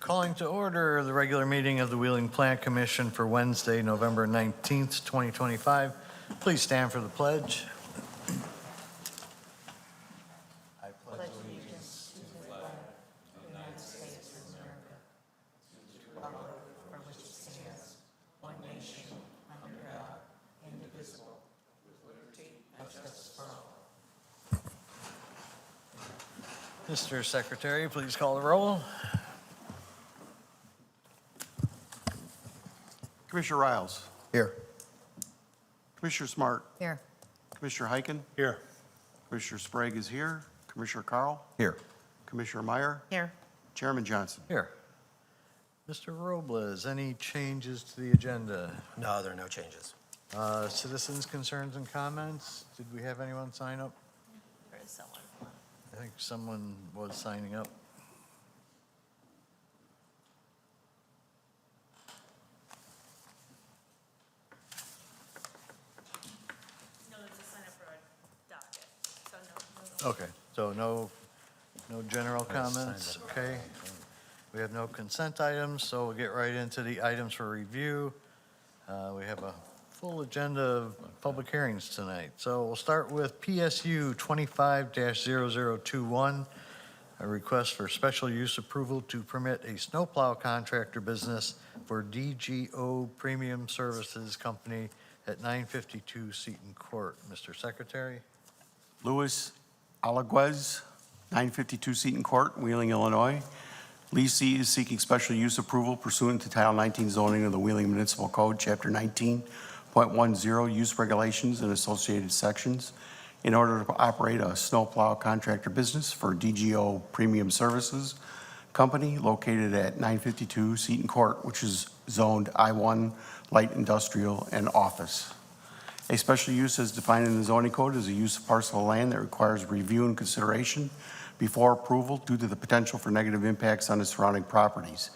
Calling to order the regular meeting of the Wheeling Plant Commission for Wednesday, November 19th, 2025. Please stand for the pledge. I pledge allegiance to the flag of the United States of America, to the republic for which it stands, one nation, under God, indivisible, with liberty and justice for all. Mr. Secretary, please call the roll. Commissioner Riles. Here. Commissioner Smart. Here. Commissioner Heiken. Here. Commissioner Sprague is here. Commissioner Carl. Here. Commissioner Meyer. Here. Chairman Johnson. Here. Mr. Robles, any changes to the agenda? No, there are no changes. Citizens' concerns and comments? Did we have anyone sign up? There is someone. I think someone was signing up. No, there's a sign up for a docket, so no. Okay, so no general comments, okay? We have no consent items, so we'll get right into the items for review. We have a full agenda of public hearings tonight. So we'll start with PSU 25-0021, a request for special use approval to permit a snowplow contractor business for DGO Premium Services Company at 952 Seton Court. Mr. Secretary? Louis Alaguez, 952 Seton Court, Wheeling, Illinois. Leasee is seeking special use approval pursuant to Title 19 zoning of the Wheeling Municipal Code, Chapter 19.10, use regulations and associated sections, in order to operate a snowplow contractor business for DGO Premium Services Company located at 952 Seton Court, which is zoned I-1 Light Industrial and Office. A special use as defined in the zoning code is a use of parcel of land that requires review and consideration before approval due to the potential for negative impacts on the surrounding properties.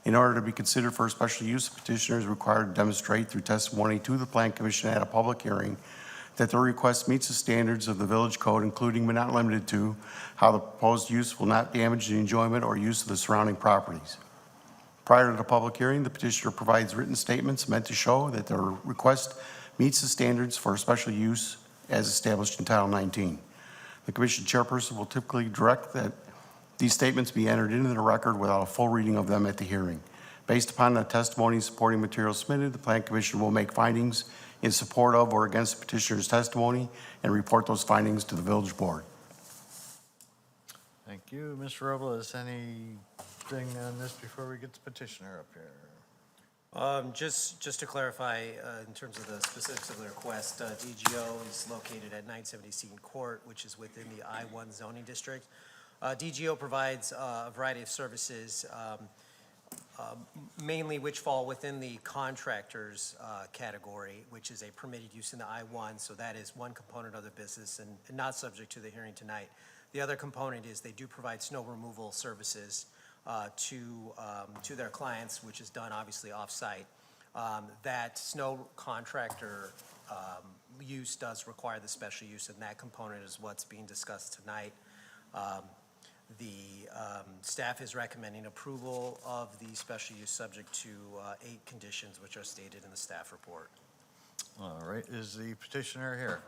In order to be considered for a special use, the petitioner is required to demonstrate through testimony to the Plan Commission at a public hearing that the request meets the standards of the village code, including but not limited to how the proposed use will not damage the enjoyment or use of the surrounding properties. Prior to the public hearing, the petitioner provides written statements meant to show that their request meets the standards for a special use as established in Title 19. The Commission chairperson will typically direct that these statements be entered into the record without a full reading of them at the hearing. Based upon the testimony and supporting materials submitted, the Plan Commission will make findings in support of or against the petitioner's testimony and report those findings to the village board. Thank you. Mr. Robles, anything on this before we get the petitioner up here? Just to clarify, in terms of the specifics of the request, DGO is located at 970 Seton Court, which is within the I-1 zoning district. DGO provides a variety of services, mainly which fall within the contractors category, which is a permitted use in the I-1. So that is one component of the business and not subject to the hearing tonight. The other component is they do provide snow removal services to their clients, which is done obviously off-site. That snow contractor use does require the special use, and that component is what's being discussed tonight. The staff is recommending approval of the special use subject to 8 conditions, which are stated in the staff report. All right, is the petitioner here?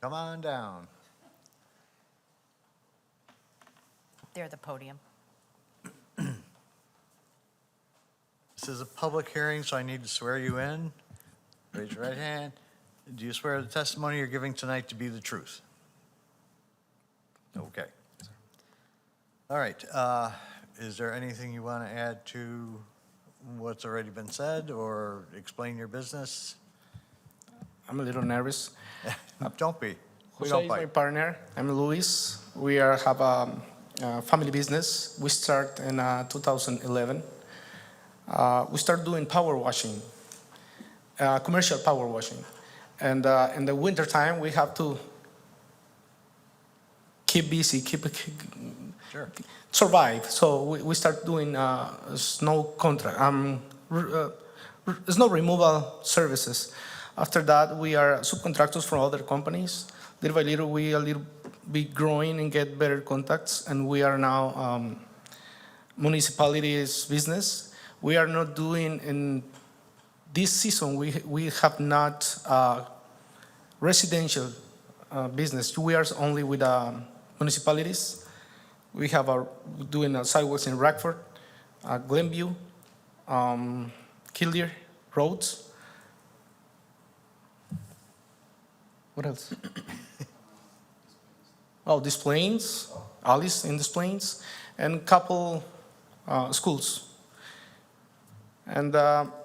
Come on down. They're the podium. This is a public hearing, so I need to swear you in. Raise your right hand. Do you swear the testimony you're giving tonight to be the truth? Okay. All right. Is there anything you want to add to what's already been said or explain your business? I'm a little nervous. Don't be. We Jose don't is my bite. partner. I'm Luis. We have a family business. We start in 2011. We start doing power washing, commercial power washing. And in the winter time, we have to keep busy, Sure. survive. So we start doing snow removal services. After that, we are subcontractors from other companies. Little by little, we be growing and get better contacts, and we are now municipality's business. We are not doing in this season. We have not residential business. We are only with municipalities. We have doing sidewalks in Rockford, Glenview, Kildare roads. What else? Oh, Des Plaines, Alice in Des Plaines, and couple schools. And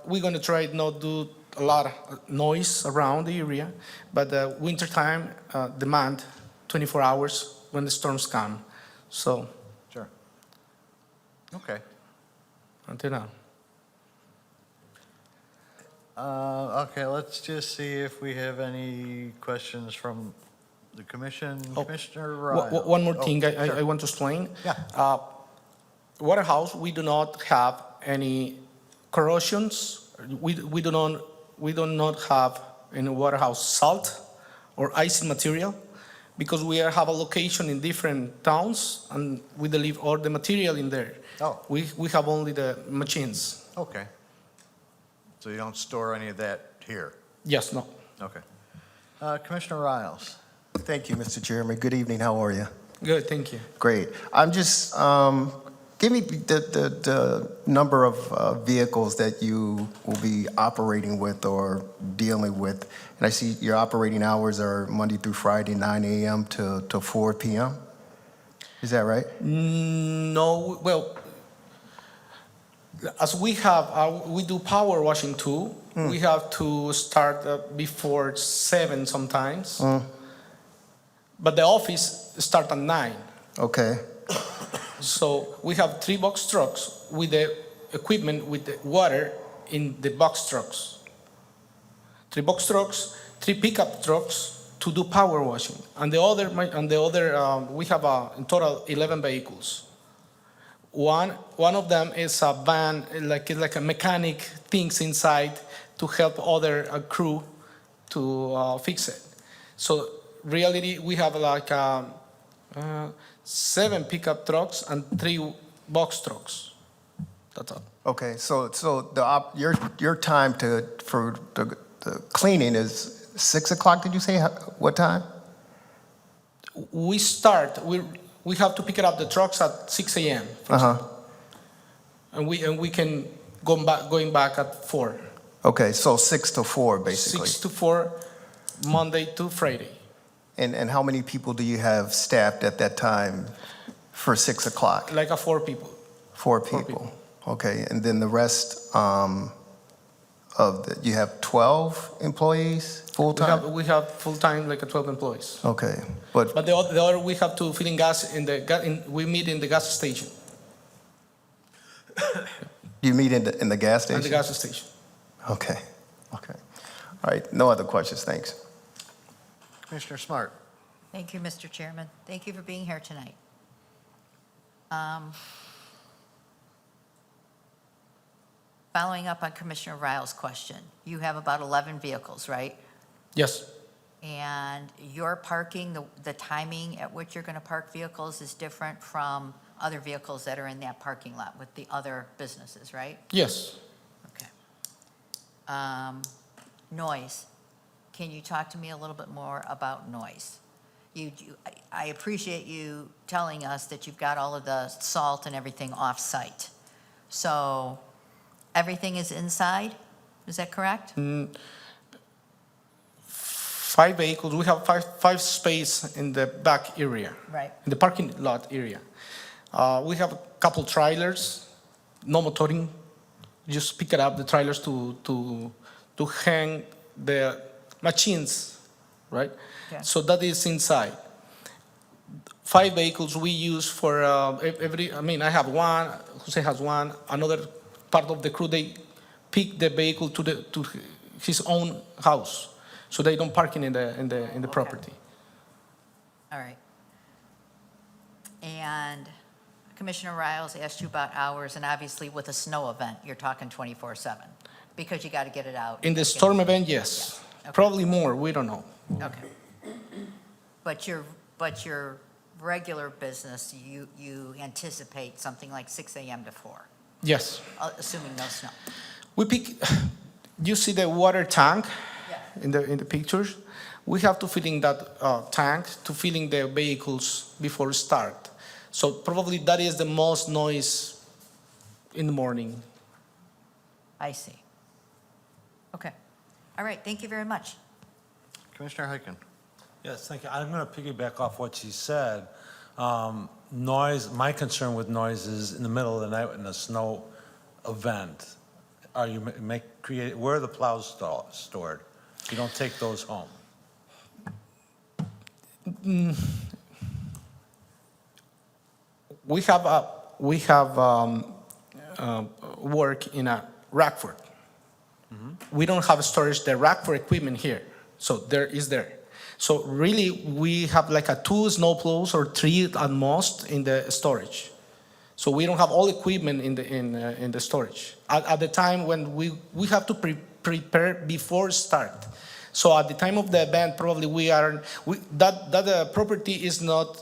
we're going to try not do a lot of noise around the area, but wintertime demand 24 hours when the storms come. So Sure. Okay. until now. Okay, let's just see if we have any questions from the commission. Oh, Commissioner Ryle. One more thing I sure. want to explain. Yeah. Warehouse, we do not have any corrosions. We do not have in the warehouse salt or icing material because we have a location in different towns and we deliver all the material in there. Oh. We have only the machines. Okay. So you don't store any of that here? Yes, no. Okay. Commissioner Riles. Thank you, Mr. Chairman. Good evening. How are you? Good, thank you. Great. I'm just, give me the number of vehicles that you will be operating with or dealing with. And I see your operating hours are Monday through Friday, 9 a.m. to 4 p.m. Is that right? No, well, as we have, we do power washing too. We have to start before 7 sometimes. But the office start at 9. Okay. So we have 3 box trucks with the equipment with the water in the box trucks. 3 box trucks, 3 pickup trucks to do power washing. And the other, we have in total 11 vehicles. One of them is a van, like a mechanic things inside to help other crew to fix it. So reality, we have like 7 pickup trucks and 3 box trucks. That's all. Okay. So your time for the cleaning is 6 o'clock. Did you say what time? We start. We have to pick it up the trucks at 6 a.m. for example. And we can going back at 4. Okay. So 6 to 4, basically. 6 to 4, Monday to Friday. And how many people do you have staffed at that time for 6 o'clock? Like 4 people. 4 4 people. Okay, and then the rest you have 12 employees full-time? We have full-time, like 12 employees. Okay, but But the other, we have to fill in gas we meet in the gas station. you meet in the gas At station? the gas station. Okay, okay. All right, no other questions, thanks. Commissioner Smart. Thank you, Mr. Chairman. Thank you for being here tonight. Following up on Commissioner Riles' question, you have about 11 vehicles, right? Yes, And your parking, the timing at which you're going to park vehicles is different from other vehicles that are in that parking lot with the other businesses, right? yes. Okay. Noise. Can you talk to me a little bit more about noise? I appreciate you telling us that you've got all of the salt and everything off-site. So everything is inside? Is that correct? 5 vehicles, we have five space in the back area. Right. In the parking lot area. We have a couple trailers, no motoring. Just pick it up, the trailers to hang the machines, right? Okay. So that is inside. 5 vehicles we use for I have one, Jose has one, another part of the crew, they pick the vehicle to his own house. So they don't park in the property. All right. And Commissioner Riles asked you about hours, and obviously with a snow event, you're talking 24/7, because you got to get it out. In the storm event, yes. Yeah. Okay. Probably more, we don't know. Okay. But but your regular business, you anticipate something like 6 a.m. to 4, Yes. assuming no snow? We pick, you see the water tank Yeah. in the pictures? We have to fill in that tank to fill in the vehicles before start. So probably that is the most noise in the morning. I see. Okay. All right, thank you very much. Commissioner Heiken. Yes, thank you. I'm going to piggyback off what she said. Noise, my concern with noise is in the middle of the night in a snow event. Are you where are the plows stored? You don't take those home. We have work in a Rockford. We don't have storage the Rockford equipment here, so there is there. So really, we have like a 2 snow plows or 3 at most in the storage. So we don't have all equipment in the storage. At the time when we have to prepare before start. So at the time of the event, probably that property is not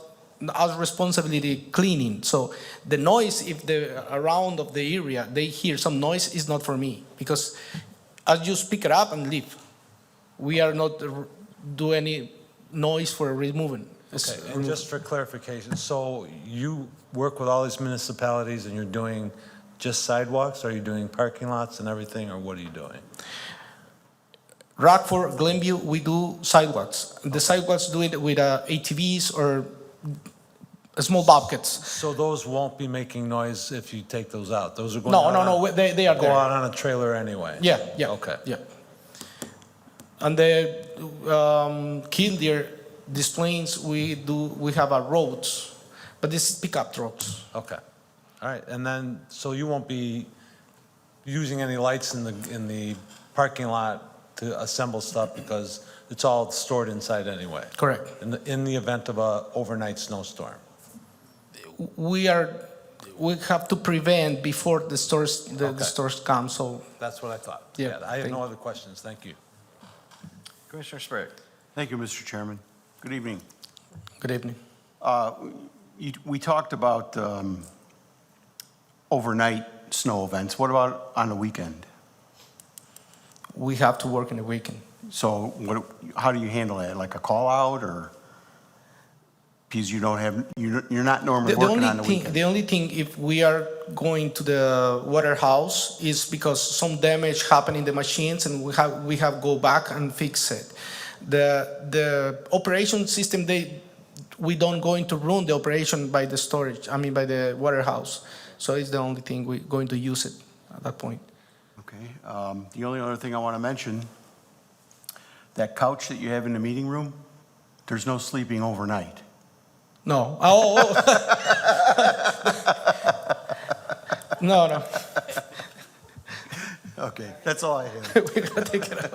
our responsibility cleaning. So the noise, if the around of the area they hear some noise, is not for me, because I just pick it up and leave. We are not do any noise for removing. Okay, and just for clarification, so you work with all these municipalities and you're doing just sidewalks? Are you doing parking lots and everything, or what are you doing? Rockford, Glenview, we do sidewalks. The sidewalks do it with ATVs or small bobcats. So those won't be making noise if you take those out? Those are going No, out no, no, they are go there. out on a trailer anyway? Yeah, yeah. Okay. Yeah. And the Killdeer displays, we have our roads, but this is pickup trucks. Okay. All right, and then, so you won't be using any lights in the parking lot to assemble stuff because it's all stored inside anyway? Correct. In the event of a overnight snowstorm? We have to prevent before the stores come, so. That's what I thought. Yeah, I have thank no you. other questions, thank you. Commissioner Sprague. Thank you, Mr. Chairman. Good evening. Good evening. We talked about overnight snow events. What about on the weekend? We have to work in the weekend. So how do you handle that? Like a call out, or because you're not normally working on the weekend? The only thing, if we are going to the warehouse, is because some damage happened in the machines and we have go back and fix it. The operation system, we don't going to run the operation by the storage, by the warehouse. So it's the only thing we're going to use it at that point. Okay. The only other thing I want to mention, that couch that you have in the meeting room, there's no sleeping overnight. No. No. Okay, that's all I have. We're gonna take it out.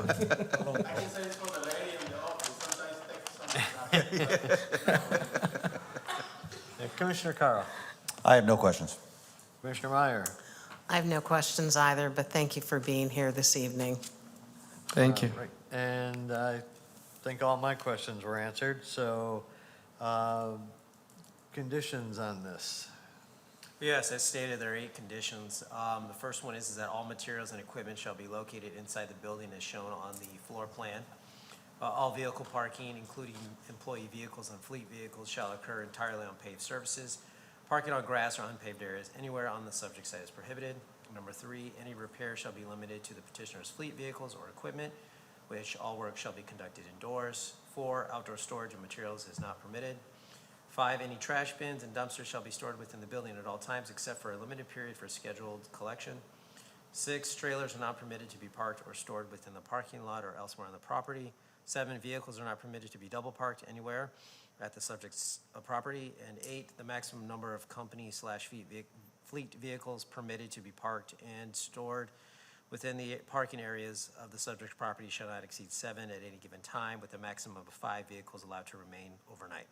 Commissioner Carl. I have no questions. Commissioner Meyer. I have no questions either, but thank you for being here this evening. Thank you. Right. And I think all my questions were answered, so conditions on this. Yes, as stated, there are 8 conditions. The first one is that all materials and equipment shall be located inside the building as shown on the floor plan. All vehicle parking, including employee vehicles and fleet vehicles, shall occur entirely on paved surfaces. Parking on grass or unpaved areas anywhere on the subject site is prohibited. Number 3, any repair shall be limited to the petitioner's fleet vehicles or equipment, which all work shall be conducted indoors. 4, outdoor storage of materials is not permitted. 5, any trash bins and dumpsters shall be stored within the building at all times except for a limited period for scheduled collection. 6, trailers are not permitted to be parked or stored within the parking lot or elsewhere on the property. 7, vehicles are not permitted to be double parked anywhere at the subject's property. And 8, the maximum number of company/fleet vehicles permitted to be parked and stored within the parking areas of the subject property shall not exceed 7 at any given time, with a maximum of 5 vehicles allowed to remain overnight.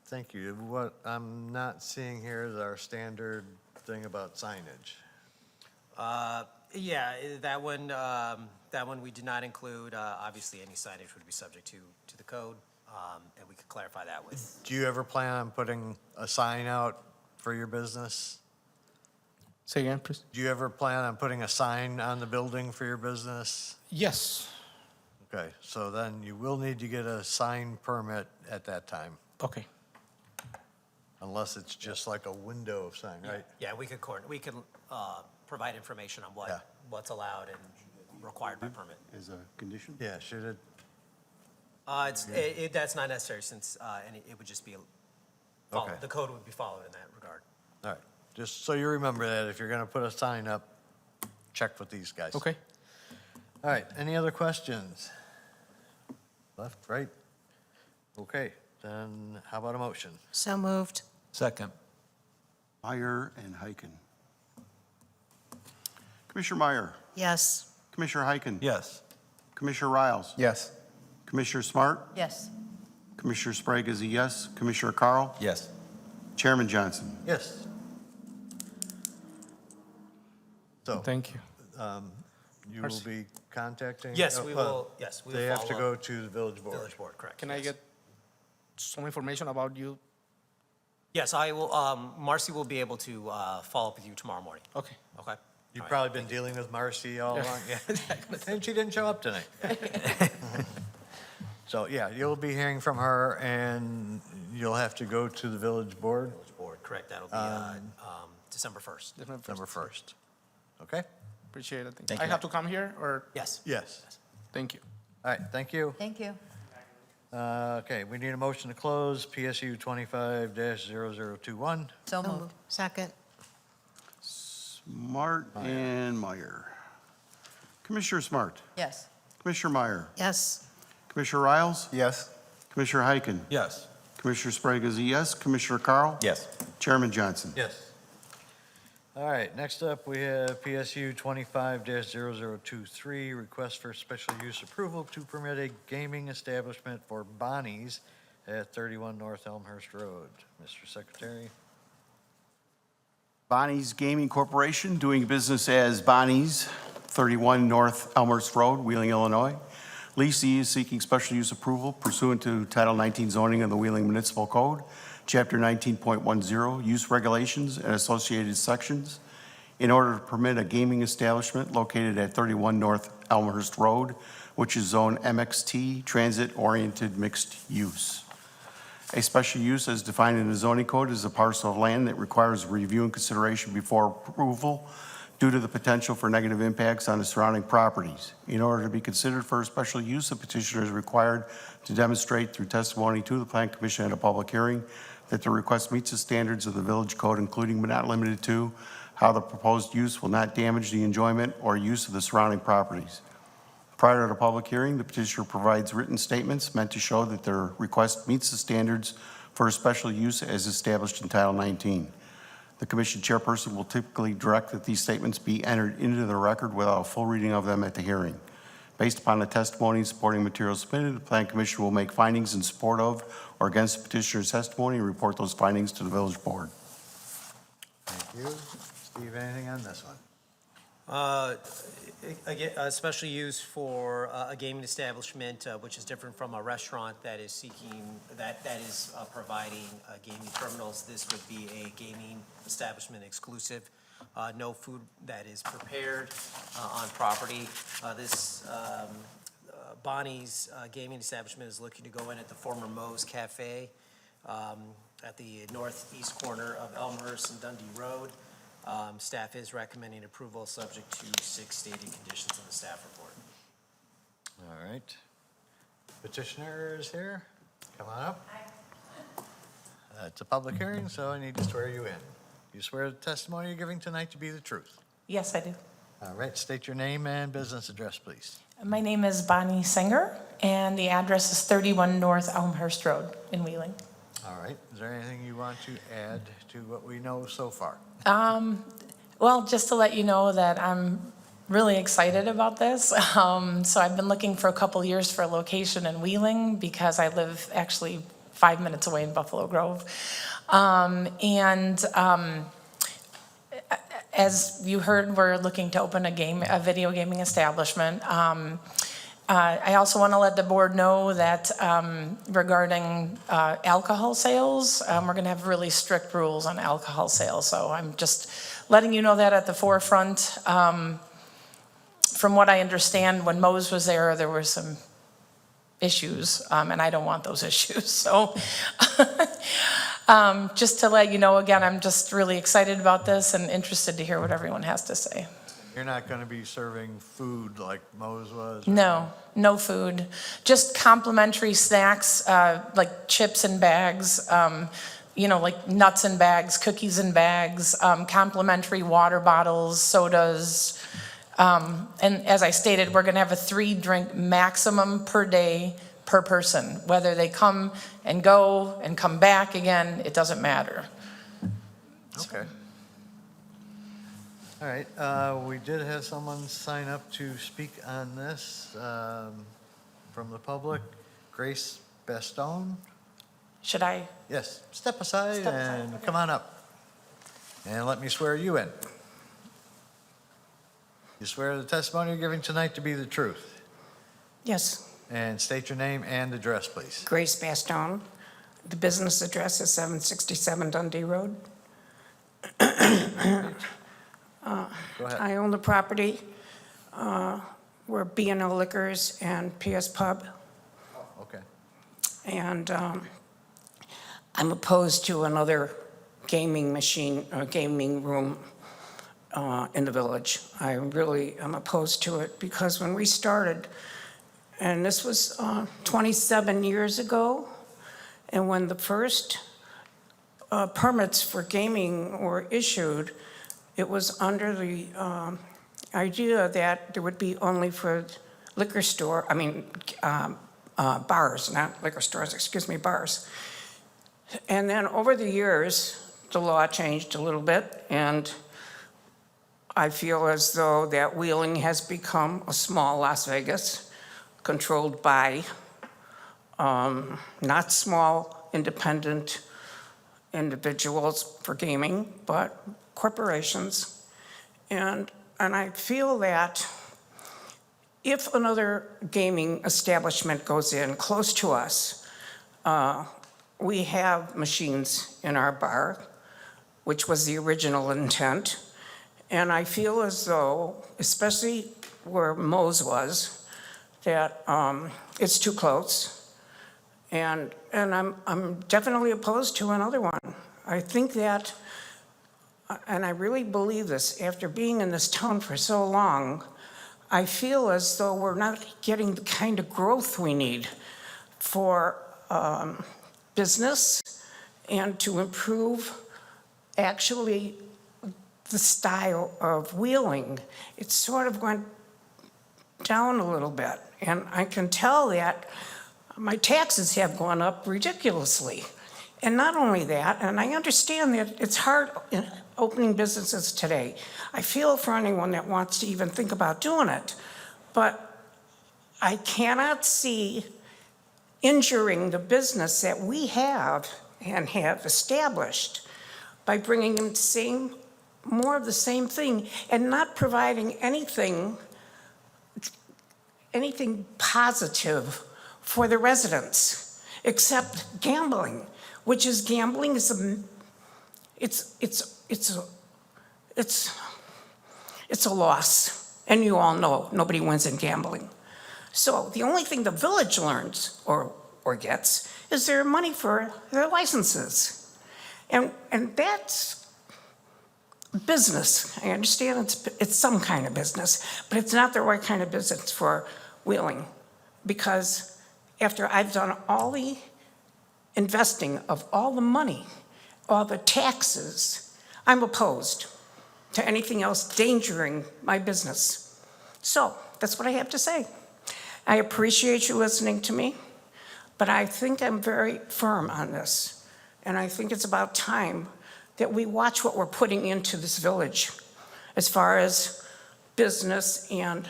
Thank you. What I'm not seeing here is our standard thing about signage. Yeah, that one we did not include. Obviously, any signage would be subject to the code. and we could clarify that with. Do you ever plan on putting a sign out for your business? Say again, please. Do you ever plan on putting a sign on the building for your business? Yes. Okay, so then you will need to get a sign permit at that time, Okay. unless it's just like a window sign, right? Yeah, we could provide information on Yeah. what's allowed and required by permit. As a condition? Yeah, should it, That's not necessary since, it would just be, Okay. the code would be followed in that regard. all right, just so you remember that, if you're gonna put a sign up, check with these guys. Okay. All right, any other questions? Left, right? Okay, then how about a motion? So moved. Second. Meyer and Heiken. Commissioner Meyer, Yes. Commissioner Heiken. Yes. Commissioner Riles. Yes. Commissioner Smart, Yes. Commissioner Sprague is a yes. Commissioner Carl, Yes. Chairman Johnson. Yes. So, Thank you. you will be contacting? Yes, we will, yes, we will They have to follow go to the village board. Village board, correct. Can I yes. get some information about you? Yes, I will, Marcy will be able to follow up with you tomorrow morning, Okay. okay? You've All right. probably been dealing with Marcy all along, yeah. And she didn't show up tonight. So, yeah, you'll be hearing from her, and you'll have to go to the village board Village board, correct, that'll be December 1st. December 1st. Okay? Appreciate it. Thank I you. have to come here or, Yes. Yes. thank you. All right, thank you. Thank you. Okay, we need a motion to close PSU 25-0021. So moved. Second. Smart and Meyer. Commissioner Smart, Yes. Commissioner Meyer, Yes. Commissioner Riles, Yes. Commissioner Heiken, Yes. Commissioner Sprague is a yes. Commissioner Carl, Yes. Chairman Johnson. Yes. All right, next up, we have PSU 25-0023, request for special use approval to permit a gaming establishment for Bonnie's at 31 North Elmhurst Road. Mr. Secretary? Bonnie's Gaming Corporation, doing business as Bonnie's, 31 North Elmhurst Road, Wheeling, Illinois. Leasee is seeking special use approval pursuant to Title 19 zoning of the Wheeling Municipal Code, Chapter 19.10, use regulations and associated sections, in order to permit a gaming establishment located at 31 North Elmhurst Road, which is Zone MXT, transit-oriented mixed use. A special use as defined in the zoning code is a parcel of land that requires review and consideration before approval due to the potential for negative impacts on the surrounding properties. In order to be considered for a special use, the petitioner is required to demonstrate through testimony to the Plan Commission at a public hearing that the request meets the standards of the village code, including but not limited to how the proposed use will not damage the enjoyment or use of the surrounding properties. Prior to the public hearing, the petitioner provides written statements meant to show that their request meets the standards for a special use as established in Title 19. The commission chairperson will typically direct that these statements be entered into the record without a full reading of them at the hearing. Based upon the testimony and supporting materials submitted, the Plan Commission will make findings in support of or against the petitioner's testimony and report those findings to the village board. Thank you. Steve, anything on this one? Again, a special use for a gaming establishment, which is different from a restaurant that is seeking, that is providing gaming terminals. This would be a gaming establishment exclusive. No food that is prepared on property. This Bonnie's gaming establishment is looking to go in at the former Moe's Cafe at the northeast corner of Elmhurst and Dundee Road. Staff is recommending approval subject to 6 stated conditions in the staff report. All right. Petitioner is here. Come on up. It's a public hearing, so I need to swear you in. You swear the testimony you're giving tonight to be the truth? Yes, I do. All right, state your name and business address, please. My name is Bonnie Singer, and the address is 31 North Elmhurst Road in Wheeling. All right, is there anything you want to add to what we know so far? Well, just to let you know that I'm really excited about this. So I've been looking for a couple years for a location in Wheeling because I live actually 5 minutes away in Buffalo Grove. As you heard, we're looking to open a video gaming establishment. I also want to let the board know that regarding alcohol sales, we're going to have really strict rules on alcohol sales. So I'm just letting you know that at the forefront. From what I understand, when Mose was there, there were some issues, and I don't want those issues. So just to let you know, again, I'm just really excited about this and interested to hear what everyone has to say. You're not going to be serving food like Mose was? No, no food, just complimentary snacks, like chips in bags, like nuts in bags, cookies in bags, complimentary water bottles, sodas. And as I stated, we're gonna have a 3-drink maximum per day per person. Whether they come and go and come back again, it doesn't matter. Okay. All right, we did have someone sign up to speak on this from the public. Grace Baston. Should I? Yes, step aside and come on up. And let me swear you in. You swear the testimony you're giving tonight to be the truth. Yes, And state your name and address, please. Grace Baston. The business address is 767 Dundee Road. Go ahead. I own the property. We're B&O Liquors and PS Pub. Okay. And I'm opposed to another gaming machine, or gaming room in the village. I really am opposed to it because when we started, and this was 27 years ago, and when the first permits for gaming were issued, it was under the idea that there would be only for liquor store, bars, not liquor stores, excuse me, bars. And then over the years, the law changed a little bit, and I feel as though that Wheeling has become a small Las Vegas, controlled by not small independent individuals for gaming, but corporations. And I feel that if another gaming establishment goes in close to us, we have machines in our bar, which was the original intent. And I feel as though, especially where Mose was, that it's too close. And I'm definitely opposed to another one. I think that, and I really believe this, after being in this town for so long, I feel as though we're not getting the kind of growth we need for business and to improve actually the style of Wheeling. It sort of went down a little bit. And I can tell that my taxes have gone up ridiculously. And not only that, and I understand that it's hard in opening businesses today. I feel for anyone that wants to even think about doing it. But I cannot see injuring the business that we have and have established by bringing in more of the same thing and not providing anything positive for the residents except gambling, which is gambling is it's a loss, and you all know nobody wins in gambling. So the only thing the village learns or gets is their money for their licenses, and that's business. I understand it's some kind of business, but it's not the right kind of business for Wheeling, because after I've done all the investing of all the money, all the taxes, I'm opposed to anything else endangering my business. So that's what I have to say. I appreciate you listening to me, but I think I'm very firm on this. And I think it's about time that we watch what we're putting into this village as far as business and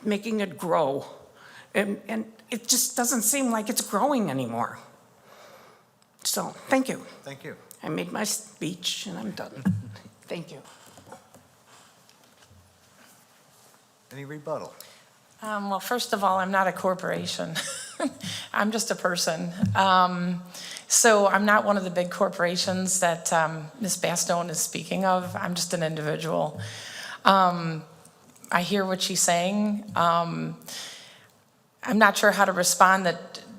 making it grow. And it just doesn't seem like it's growing anymore. So, thank you. Thank you. I made my speech and I'm done. Thank you. Any rebuttal? Well, first of all, I'm not a corporation. I'm just a person. So I'm not one of the big corporations that Ms. Bastone is speaking of. I'm just an individual. I hear what she's saying. I'm not sure how to respond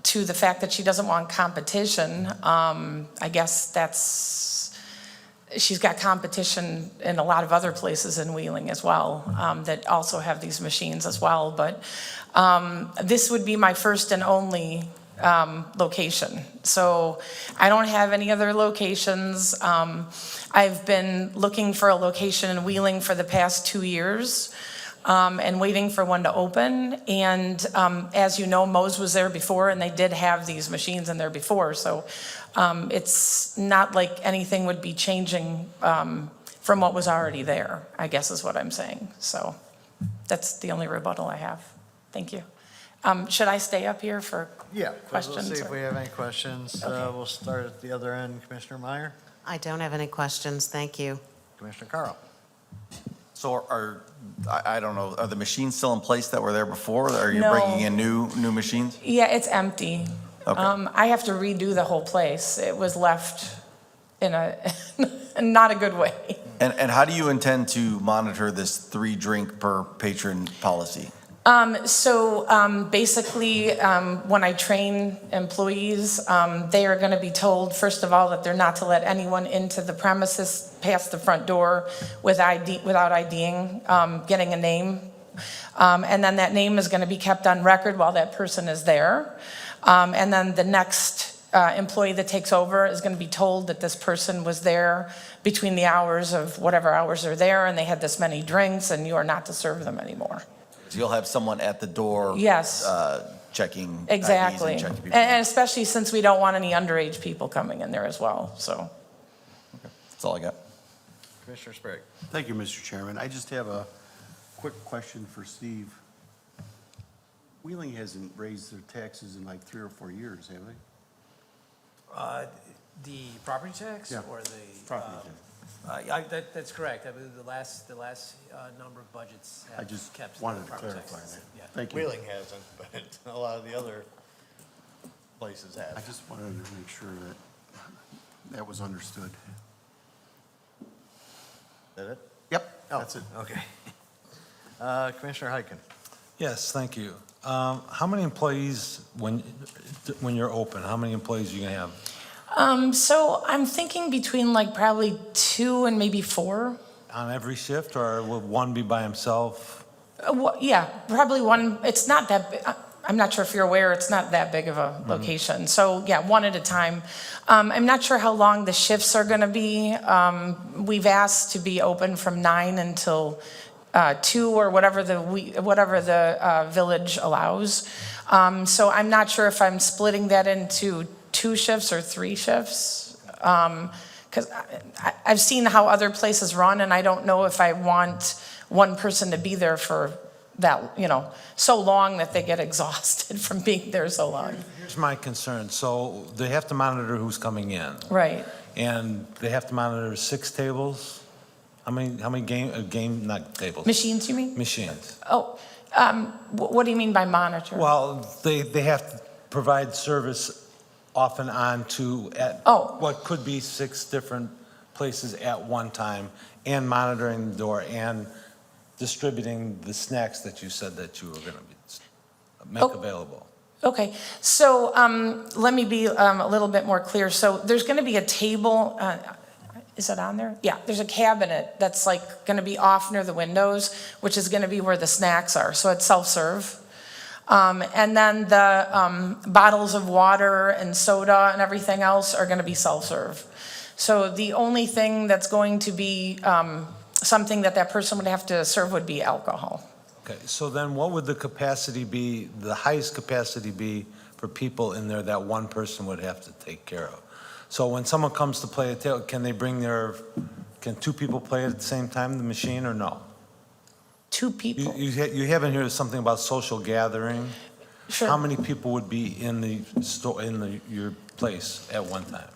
to the fact that she doesn't want competition. I guess she's got competition in a lot of other places in Wheeling as well, that also have these machines as well. But this would be my first and only location. So I don't have any other locations. I've been looking for a location in Wheeling for the past 2 years. And waiting for one to open. And as you know, Moe's was there before, and they did have these machines in there before. So it's not like anything would be changing from what was already there, I guess is what I'm saying. So that's the only rebuttal I have. Thank you. Should I stay up here for questions? We'll see if we have any questions. Okay. We'll start at the other end. Commissioner Meyer, I don't have any questions, thank you. Commissioner Carl. So I don't know, are the machines still in place that were there before? Or are you No. bringing in new machines? Yeah, it's empty. Okay. I have to redo the whole place. It was left in a not a good way. And how do you intend to monitor this 3 drink per patron policy? Basically, when I train employees, they are going to be told, first of all, that they're not to let anyone into the premises past the front door without IDing, getting a name. And then that name is going to be kept on record while that person is there. And then the next employee that takes over is going to be told that this person was there between the hours of whatever hours are there, and they had this many drinks, and you are not to serve them anymore. So you'll have someone at the door. Yes. Checking Exactly. IDs and checking people. And especially since we don't want any underage people coming in there as well, so. That's all I got. Commissioner Sprague. Thank you, Mr. Chairman. I just have a quick question for Steve. Wheeling hasn't raised their taxes in like 3 or 4 years, have they? The property tax? Yeah. Or the? Property That's correct. I believe the last number of budgets I have just kept. wanted to property clarify taxes. that. Yeah. Thank you. Wheeling hasn't, but a lot of the other places have. I just wanted to make sure that that was understood. Is that it? Yep, that's it. Okay. Commissioner Hyken. Yes, thank you. How many employees, when you're open, how many employees are you gonna have? So I'm thinking between like probably 2 and maybe 4. On every shift, or will one be by himself? Yeah, probably one. It's not that, I'm not sure if you're aware, it's not that big of a location. So yeah, 1 at a time. I'm not sure how long the shifts are gonna be. We've asked to be open from 9 until 2 or whatever the village allows. So I'm not sure if I'm splitting that into 2 shifts or 3 shifts. Because I've seen how other places run, and I don't know if I want one person to be there for that, so long that they get exhausted from being there so long. Here's my concern. So they have to monitor who's coming in. Right. And they have to monitor 6 tables? How many not tables? Machines, you mean? Machines. Oh, what do you mean by monitor? Well, they have to provide service off and on to what could be 6 different places at one time, and monitoring the door and distributing the snacks that you said that you were going to make available. Okay, so let me be a little bit more clear. So there's going to be a table, is it on there? Yeah, there's a cabinet that's like going to be off near the windows, which is going to be where the snacks are. So it's self-serve. And then the bottles of water and soda and everything else are going to be self-serve. So the only thing that's going to be something that person would have to serve would be alcohol. Okay, so then what would the capacity be, the highest capacity be for people in there that one person would have to take care of? So when someone comes to play a table, can 2 people play at the same time, the machine, or no? 2 people? You have in here something about social gathering. Sure. How many people would be in the store, your place at one time?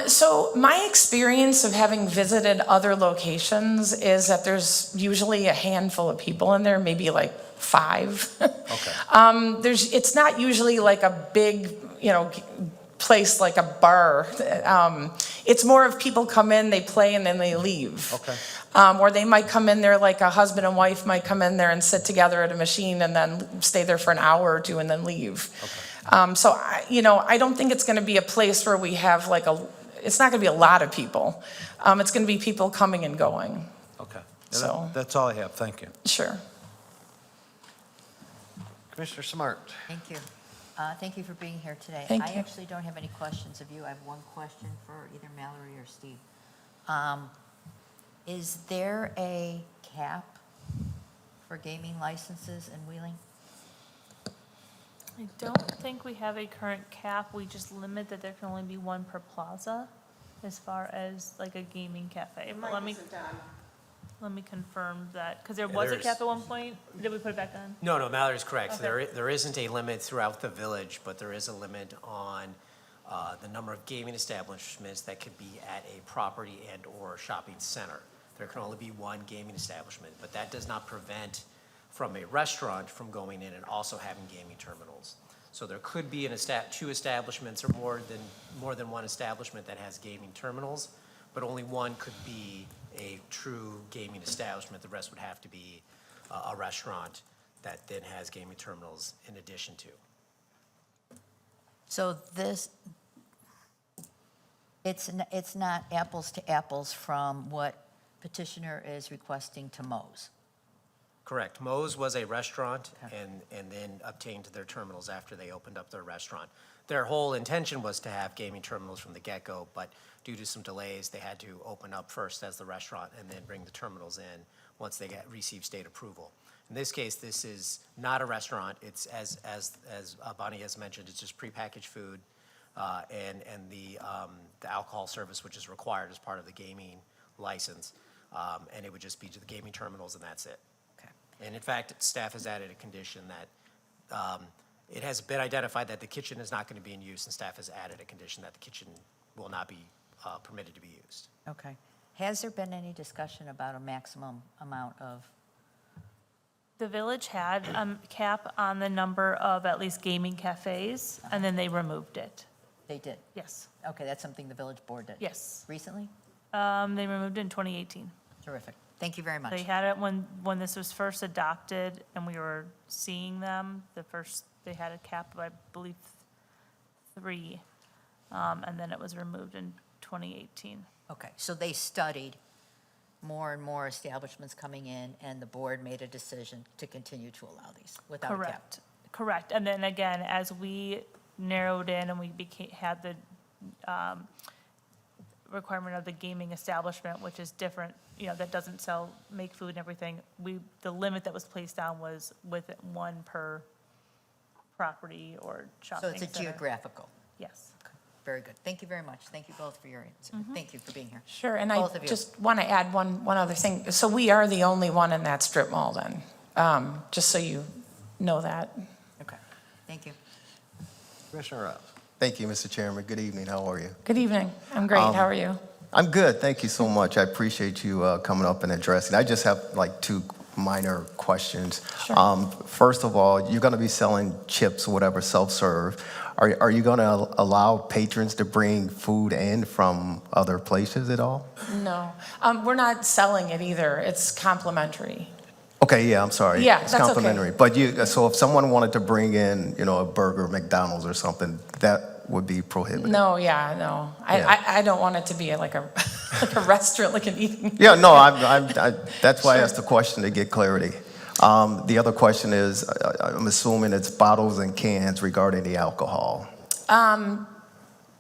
So my experience of having visited other locations is that there's usually a handful of people in there, maybe like 5. Okay. It's not usually like a big, place like a bar. It's more of people come in, they play, and then they leave. Okay. Or they might come in there, like a husband and wife might come in there and sit together at a machine and then stay there for an hour or two and then leave. So, I don't think it's going to be a place where we have it's not going to be a lot of people. It's going to be people coming and going. Okay. So- That's all I have. Thank you. Sure. Commissioner Smart. Thank you. Thank you for being here today. Thank I you. actually don't have any questions of you. I have one question for either Mallory or Steve. Is there a cap for gaming licenses in Wheeling? I don't think we have a current cap. We just limit that there can only be one per plaza as far as like a gaming cafe. Let me confirm that, because there was a cap at one point. Did we put it back on? No, Mallory's correct. So Okay. there isn't a limit throughout the village, but there is a limit on the number of gaming establishments that could be at a property and/or shopping center. There can only be one gaming establishment, but that does not prevent from a restaurant from going in and also having gaming terminals. So there could be two establishments or more than one establishment that has gaming terminals, but only one could be a true gaming establishment. The rest would have to be a restaurant that then has gaming terminals in addition to. So it's not apples to apples from what petitioner is requesting to Moe's. Correct. Moe's was a restaurant and then obtained their terminals after they opened up their restaurant. Their whole intention was to have gaming terminals from the get-go, but due to some delays, they had to open up first as the restaurant and then bring the terminals in once they received state approval. In this case, this is not a restaurant. It's, as Bonnie has mentioned, it's just prepackaged food and the alcohol service, which is required as part of the gaming license. And it would just be to the gaming terminals, and that's it. Okay. And in fact, staff has added a condition that it has been identified that the kitchen is not going to be in use, and staff has added a condition that the kitchen will not be permitted to be used. Okay. Has there been any discussion about a maximum amount of? The village had a cap on the number of at least gaming cafes, and then they removed it. They did? Yes, Okay, that's something the village board did? yes. Recently? They removed it in 2018. Terrific. Thank you very much. They had it when this was first adopted and we were seeing them, they had a cap of, I believe, 3. And then it was removed in 2018. Okay, so they studied more and more establishments coming in, and the board made a decision to continue to allow these without a cap. Correct. And then again, as we narrowed in and we had the requirement of the gaming establishment, which is different, that doesn't make food and everything, the limit that was placed on was with one per property or shopping So center. it's a geographical. Yes. Very good. Thank you very much. Thank you both for your answer. Thank you for being here. Sure, and I Both of you. just want to add one other thing. So we are the only one in that strip mall then, just so you know that. Okay, thank you. Commissioner Rouse. Thank you, Mr. Chairman. Good evening. How are you? Good evening. I'm great. How are you? I'm good. Thank you so much. I appreciate you coming up and addressing. I just have like 2 minor questions. Sure. First of all, you're going to be selling chips or whatever, self-serve. Are you going to allow patrons to bring food in from other places at all? No, we're not selling it either. It's complimentary. Okay, yeah, I'm sorry. Yeah, it's that's okay. complimentary. But so if someone wanted to bring in, a burger, McDonald's or something, that would be prohibited. No, yeah, no. Yeah. I don't want it to be like a restaurant, like an eating. Yeah, no, that's why I asked the question to get clarity. The other question is, I'm assuming it's bottles and cans regarding the alcohol.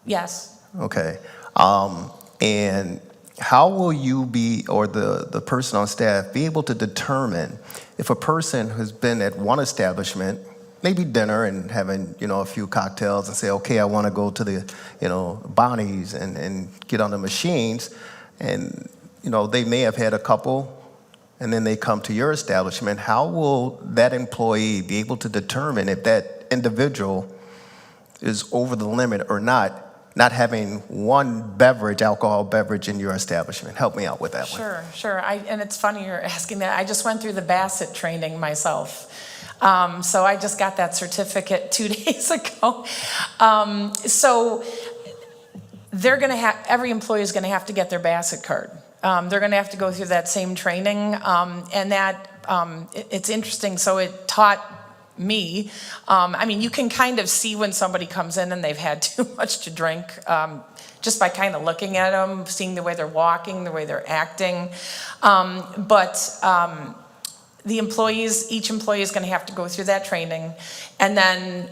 Yes. Okay. And how will you be, or the person on staff, be able to determine if a person who's been at one establishment, maybe dinner and having, a few cocktails, and say, okay, I want to go to the, Bonnie's and get on the machines, and, they may have had a couple, and then they come to your establishment. How will that employee be able to determine if that individual is over the limit or not having one alcohol beverage in your establishment? Help me out with that one. Sure. And it's funny you're asking that. I just went through the Bassett training myself. So I just got that certificate 2 days ago. So they're going to have, every employee is going to have to get their Bassett card. They're going to have to go through that same training, and that, it's interesting, so it taught me, I mean, you can kind of see when somebody comes in and they've had too much to drink, just by kind of looking at them, seeing the way they're walking, the way they're acting. The employees, each employee is going to have to go through that training. And then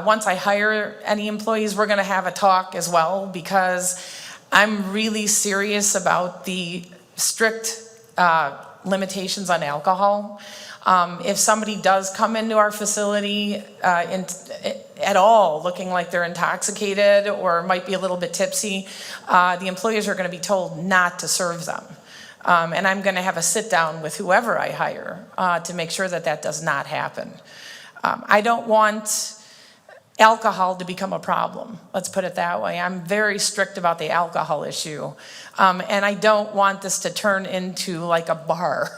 once I hire any employees, we're going to have a talk as well, because I'm really serious about the strict limitations on alcohol. If somebody does come into our facility at all looking like they're intoxicated or might be a little bit tipsy, the employees are going to be told not to serve them. And I'm going to have a sit down with whoever I hire to make sure that that does not happen. I don't want alcohol to become a problem. Let's put it that way. I'm very strict about the alcohol issue. And I don't want this to turn into like a bar.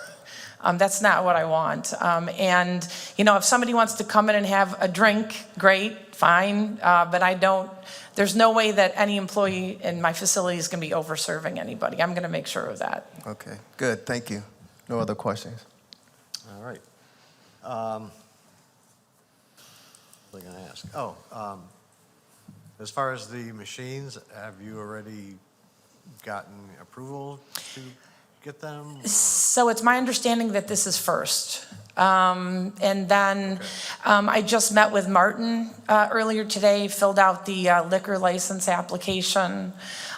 That's not what I want. And, you know, if somebody wants to come in and have a drink, great, fine. But I don't, there's no way that any employee in my facility is going to be over-serving anybody. I'm going to make sure of that. Okay, good, thank you. No other questions? All right. What was I going to ask? Oh, as far as the machines, have you already gotten approval to get them? or- So it's my understanding that this is first. And then I just met with Martin earlier today, filled out the liquor license application.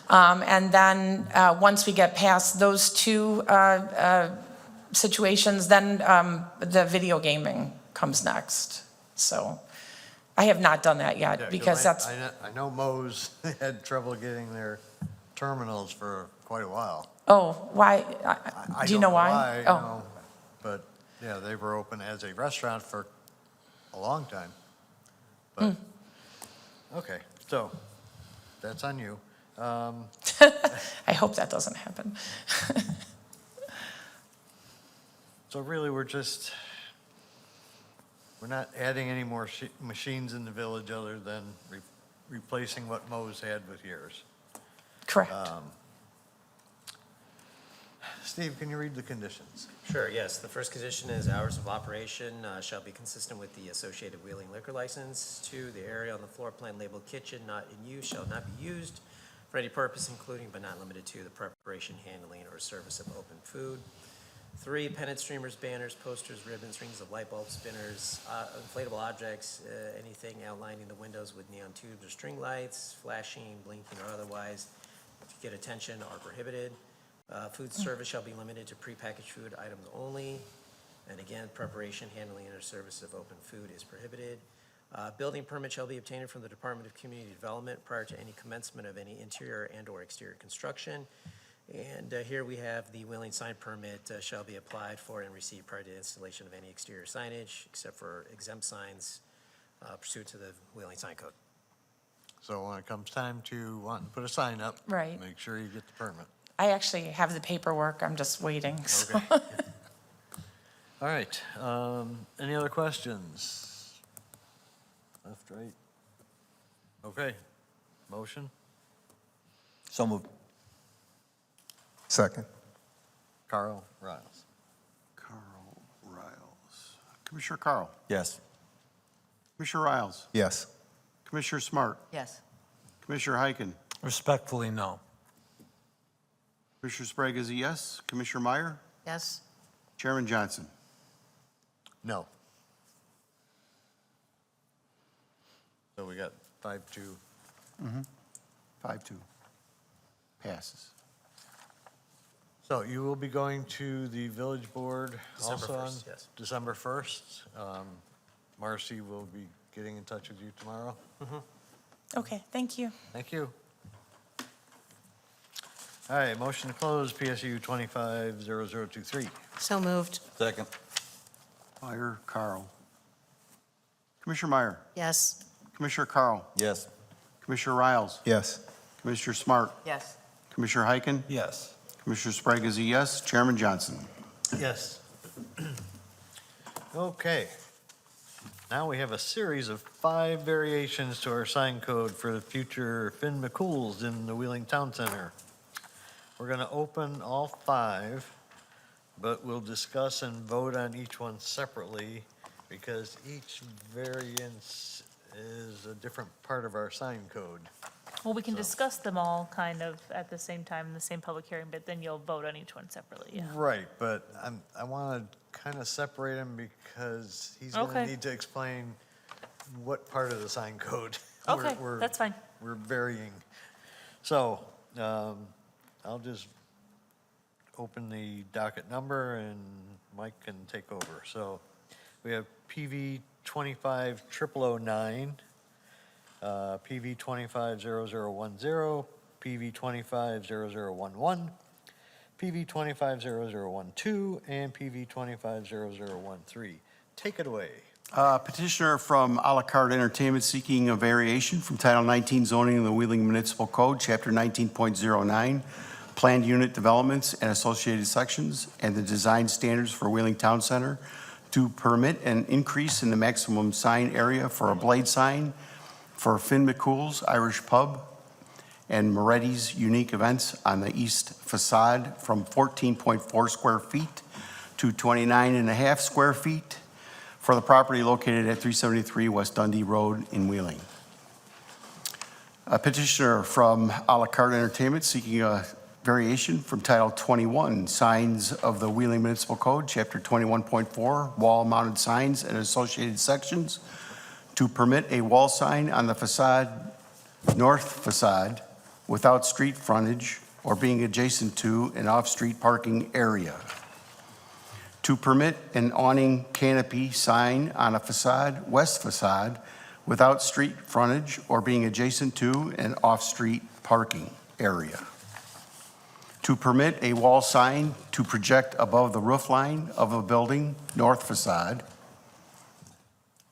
And then once we get past those two situations, then the video gaming comes next. So I have not done that Yeah, yet 'cause because that's, I know Mo's had trouble getting their terminals for quite a while. oh, why? I Do you don't know why? Oh. no, but, yeah, they were open as a restaurant for a long time. But, okay, so, that's on you. I hope that doesn't happen. So really, we're not adding any more machines in the village other than replacing what Mo's had with yours. Correct. Steve, can you read the conditions? Sure, yes. The first condition is hours of operation shall be consistent with the associated Wheeling liquor license. 2, the area on the floor plan labeled kitchen not in use shall not be used for any purpose including but not limited to the preparation, handling, or service of open food. 3, pennant streamers, banners, posters, ribbons, rings of light bulbs, spinners, inflatable objects, anything outlining the windows with neon tubes or string lights, flashing, blinking, or otherwise to get attention are prohibited. Food service shall be limited to prepackaged food items only. And again, preparation, handling, or service of open food is prohibited. Building permit shall be obtained from the Department of Community Development prior to any commencement of any interior and/or exterior construction. And here we have the Wheeling sign permit shall be applied for and received prior to installation of any exterior signage, except for exempt signs pursuant to the Wheeling sign code. So when it comes time to wanting to put a sign up. Right. Make sure you get the permit. I actually have the paperwork. I'm just waiting. So. Okay. All right, any other questions? Left, right? Okay, motion? So moved. Second. Carl Riles. Carl Riles. Commissioner Carl. Yes. Commissioner Riles. Yes. Commissioner Smart. Yes. Commissioner Heiken. Respectfully, no. Commissioner Sprague is a yes. Commissioner Meyer. Yes? Chairman Johnson. No. So we got 5-2. 5-2. Passes. So you will be going to the village board December also on 1st, yes. December 1st. Marcy will be getting in touch with you tomorrow. Okay, thank you. Thank you. All right, motion to close PSU 250023. So moved. Second. Meyer, Carl. Commissioner Meyer. Yes. Commissioner Carl. Yes. Commissioner Riles. Yes. Commissioner Smart. Yes. Commissioner Heiken. Yes. Commissioner Sprague is a yes. Chairman Johnson. Yes. Okay. Now we have a series of 5 variations to our sign code for the future McCools in the Wheeling Town Center. We're going to open all 5, but we'll discuss and vote on each one separately because each variance is a different part of our sign code. Well, we can discuss them all kind of at the same time in the same public hearing, but then you'll vote on each one separately, yeah. Right, but I want to kind of separate them because he's going to Okay. need to explain what part of the sign code Okay, we're that's fine. we're varying. So I'll just open the docket number and Mike can take over. So we have PV 25009, PV 250010, PV 250011, PV 250012, and PV 250013. Take it away. Petitioner from a la carte entertainment seeking a variation from Title 19 zoning of the Wheeling Municipal Code, Chapter 19.09, planned unit developments and associated sections, and the design standards for Wheeling Town Center to permit an increase in the maximum sign area for a blade sign for McCool's Irish Pub and Moretti's unique events on the east facade from 14.4 square feet to 29.5 square feet for the property located at 373 West Dundee Road in Wheeling. A petitioner from a la carte entertainment seeking a variation from Title 21 signs of the Wheeling Municipal Code, Chapter 21.4, wall-mounted signs and associated sections to permit a wall sign on the facade, north facade, without street frontage or being adjacent to an off-street parking area. To permit an awning canopy sign on a facade, west facade, without street frontage or being adjacent to an off-street parking area. To permit a wall sign to project above the roof line of a building, north facade.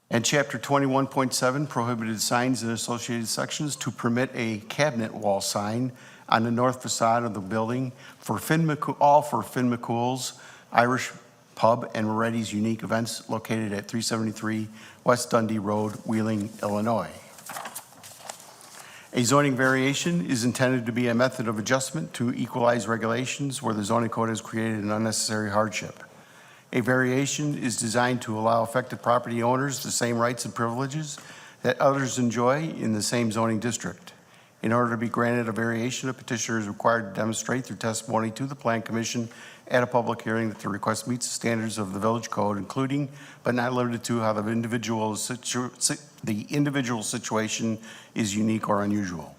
And Chapter 21.7, prohibited signs and associated sections, to permit a cabinet wall sign on the north facade of the building for all for McCool's Irish Pub and Moretti's unique events located at 373 West Dundee Road, Wheeling, Illinois. A zoning variation is intended to be a method of adjustment to equalize regulations where the zoning code has created an unnecessary hardship. A variation is designed to allow affected property owners the same rights and privileges that others enjoy in the same zoning district. In order to be granted a variation, a petitioner is required to demonstrate through testimony to the Plan Commission at a public hearing that the request meets the standards of the village code, including but not limited to how the individual situation is unique or unusual.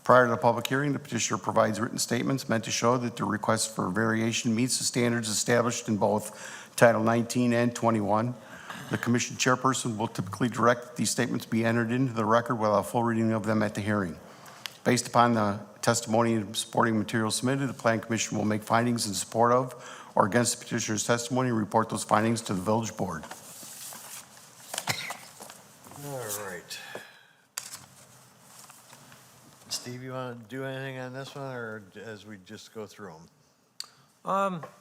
Prior to the public hearing, the petitioner provides written statements meant to show that the request for variation meets the standards established in both Title 19 and 21. The commission chairperson will typically direct these statements be entered into the record while a full reading of them at the hearing. Based upon the testimony and supporting material submitted, the Plan Commission will make findings in support of or against the petitioner's testimony and report those findings to the village board. All right. Steve, you want to do anything on this one, or as we just go through them?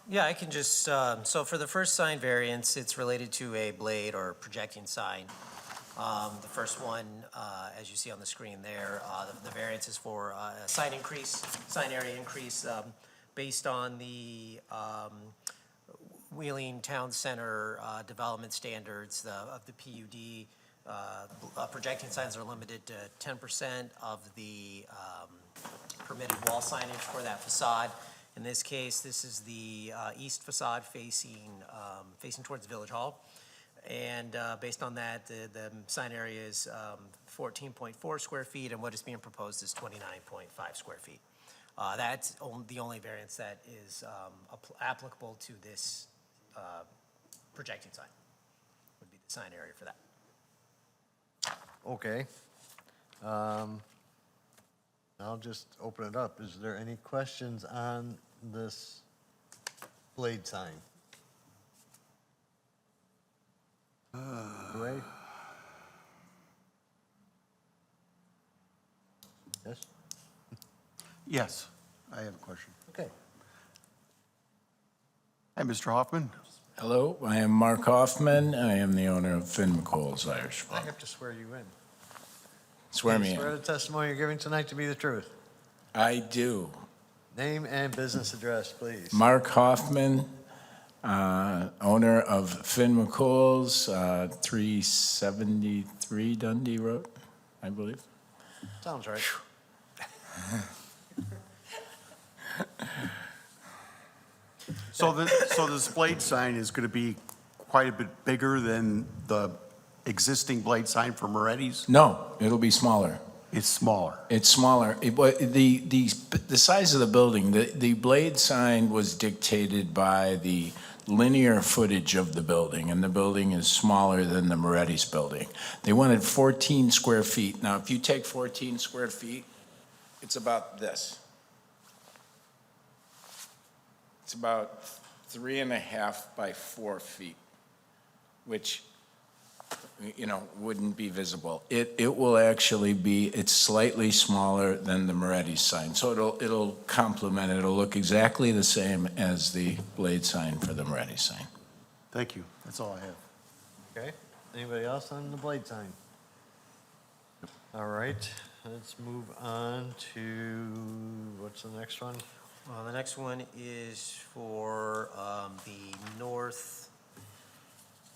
Yeah, I can just, so for the first sign variance, it's related to a blade or projecting sign. The first one, as you see on the screen there, the variance is for a sign area increase based on the Wheeling Town Center development standards of the PUD. Projecting signs are limited to 10% of the permitted wall signage for that facade. In this case, this is the east facade facing towards Village Hall. And based on that, the sign area is 14.4 square feet, and what is being proposed is 29.5 square feet. That's the only variance that is applicable to this projecting sign, would be the sign area for that. Okay. I'll just open it up. Is there any questions on this blade sign? Ray? Yes? Yes, I have a question. Okay. Hi, Mr. Hoffman. Hello, I am Mark Hoffman. I am the owner of Finn McCool's Irish I Pub. have to swear you in. Swear Do you me Swear in. the testimony you're giving tonight to be the truth. I do. Name and business address, please. Mark Hoffman, owner of Finn McCool's, 373 Dundee Road, I believe. Sounds right. So the displayed sign is going to be quite a bit bigger than the existing blade sign for Moretti's? No, it'll be smaller. It's smaller. It's smaller. The size of the building, the blade sign was dictated by the linear footage of the building, and the building is smaller than the Moretti's building. They wanted 14 square feet. Now, if you take 14 square feet, it's about this. It's about 3.5 by 4 feet, which, you know, wouldn't be visible. It will actually be, it's slightly smaller than the Moretti's sign. So it'll complement, it'll look exactly the same as the blade sign for the Moretti's sign. Thank you. That's all I have. Okay. Anybody else on the blade sign? All right, let's move on to, what's the next one? The next one is for the north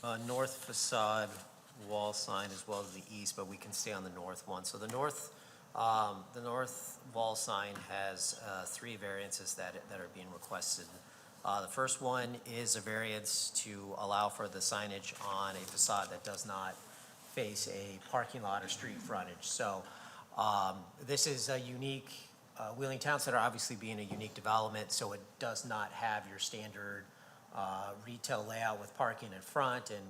facade wall sign as well as the east, but we can stay on the north one. So the north wall sign has 3 variances that are being requested. The first one is a variance to allow for the signage on a facade that does not face a parking lot or street frontage. So this is a unique, Wheeling Town Center obviously being a unique development, so it does not have your standard retail layout with parking in front and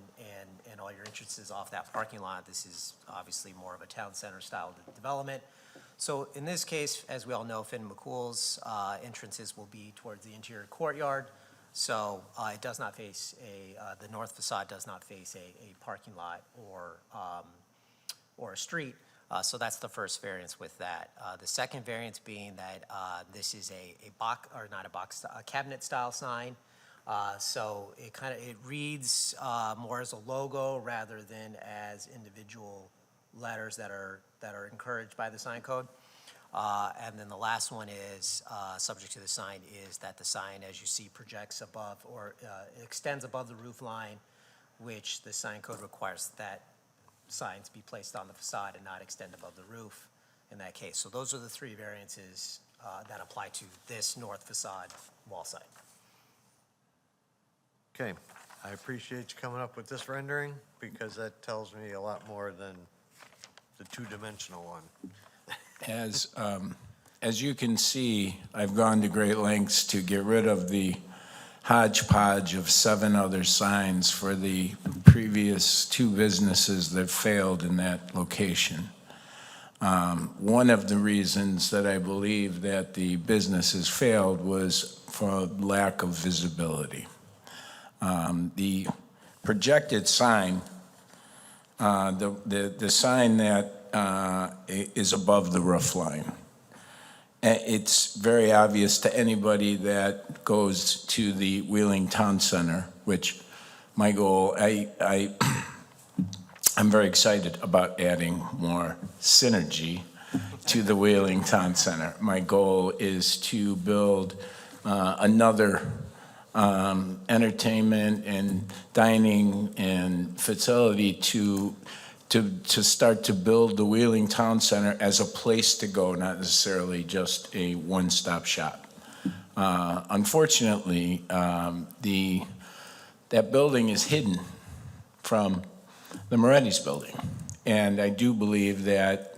all your entrances off that parking lot. This is obviously more of a town center style development. So in this case, as we all know, Finn McCool's entrances will be towards the interior courtyard. So it does not face the north facade does not face a parking lot or a street. So that's the first variance with that. The second variance being that this is a cabinet style sign. So it reads more as a logo rather than as individual letters that are encouraged by the sign code. And then the last one is, subject to the sign, is that the sign, as you see, projects above or extends above the roof line, which the sign code requires that signs be placed on the facade and not extend above the roof in that case. So those are the 3 variances that apply to this north facade wall sign. Okay, I appreciate you coming up with this rendering because that tells me a lot more than the 2-dimensional one. As you can see, I've gone to great lengths to get rid of the hodgepodge of 7 other signs for the previous 2 businesses that failed in that location. One of the reasons that I believe that the businesses failed was for lack of visibility. The projected sign, the sign that is above the roof line. It's very obvious to anybody that goes to the Wheeling Town Center, which my goal, I'm very excited about adding more synergy to the Wheeling Town Center. My goal is to build another entertainment and dining and facility to start to build the Wheeling Town Center as a place to go, not necessarily just a one-stop shop. Unfortunately, that building is hidden from the Moretti's building. And I do believe that,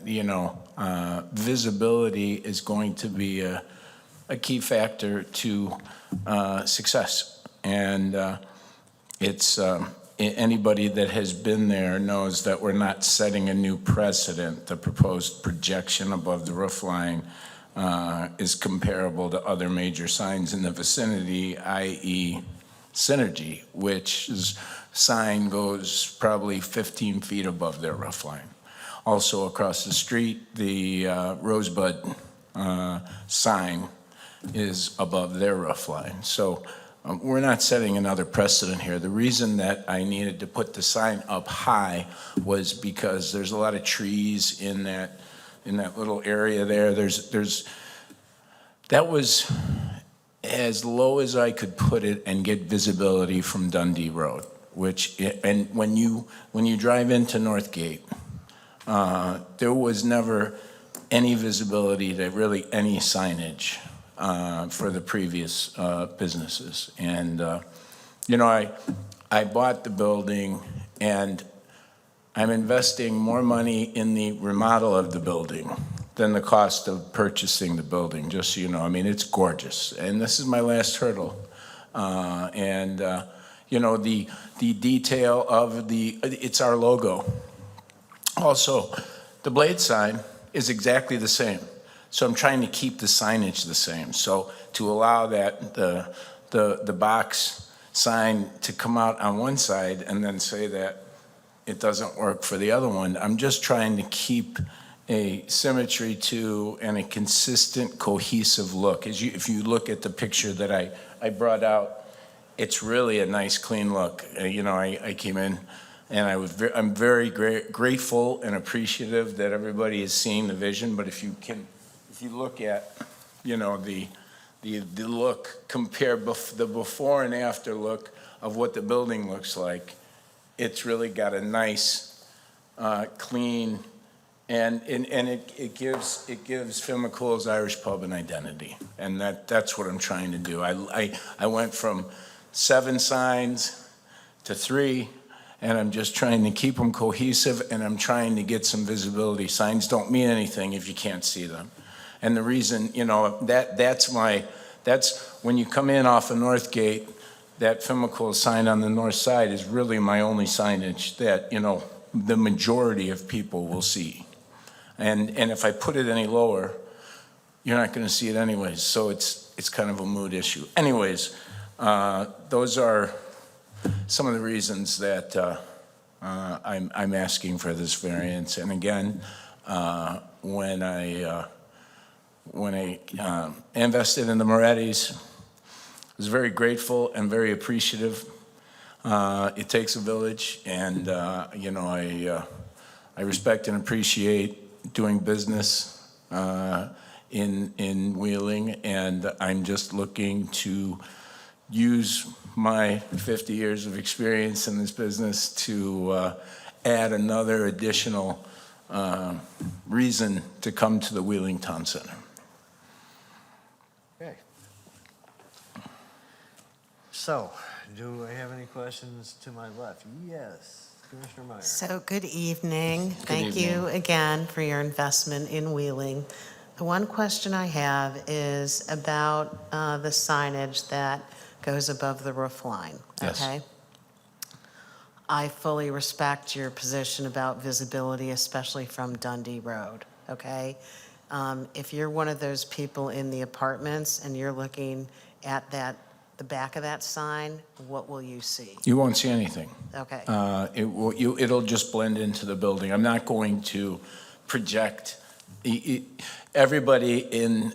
visibility is going to be a key factor to success. And anybody that has been there knows that we're not setting a new precedent. The proposed projection above the roof line is comparable to other major signs in the vicinity, i.e. Synergy, which sign goes probably 15 feet above their roof line. Also across the street, the Rosebud sign is above their roof line. So we're not setting another precedent here. The reason that I needed to put the sign up high was because there's a lot of trees in that little area there. That was as low as I could put it and get visibility from Dundee Road, and when you drive into Northgate, there was never any visibility to really any signage for the previous businesses. And, I bought the building, and I'm investing more money in the remodel of the building than the cost of purchasing the building, just so you know. I mean, it's gorgeous. And this is my last hurdle. The detail of it's our logo. Also, the blade sign is exactly the same. So I'm trying to keep the signage the same. So to allow that, the box sign to come out on one side and then say that it doesn't work for the other one, I'm just trying to keep a symmetry to and a consistent, cohesive look. If you look at the picture that I brought out, it's really a nice, clean look. I came in and I'm very grateful and appreciative that everybody is seeing the vision. But if you look at, the look, compare the before and after look of what the building looks like, it's really got a nice, clean, and it gives McCool's Irish Pub an identity, and that's what I'm trying to do. I went from 7 signs to 3, and I'm just trying to keep them cohesive, and I'm trying to get some visibility. Signs don't mean anything if you can't see them. And the reason, that's when you come in off of Northgate, that McCool sign on the north side is really my only signage that, the majority of people will see. And if I put it any lower, you're not going to see it anyways. So it's kind of a mood issue. Anyways, those are some of the reasons that I'm asking for this variance. And again, when I invested in the Morettis, I was very grateful and very appreciative. It takes a village, and I respect and appreciate doing business in Wheeling, and I'm just looking to use my 50 years of experience in this business to add another additional reason to come to the Wheeling Town Center. Okay. So, do I have any questions to my left? Yes, Commissioner Meyer. So, good evening. Thank you again for your investment in Wheeling. The one question I have is about the signage that goes above the roof line. Yes. Okay? I fully respect your position about visibility, especially from Dundee Road, okay? If you're one of those people in the apartments and you're looking at the back of that sign, what will you see? You won't see anything. Okay. It'll just blend into the building. I'm not going to project. Everybody in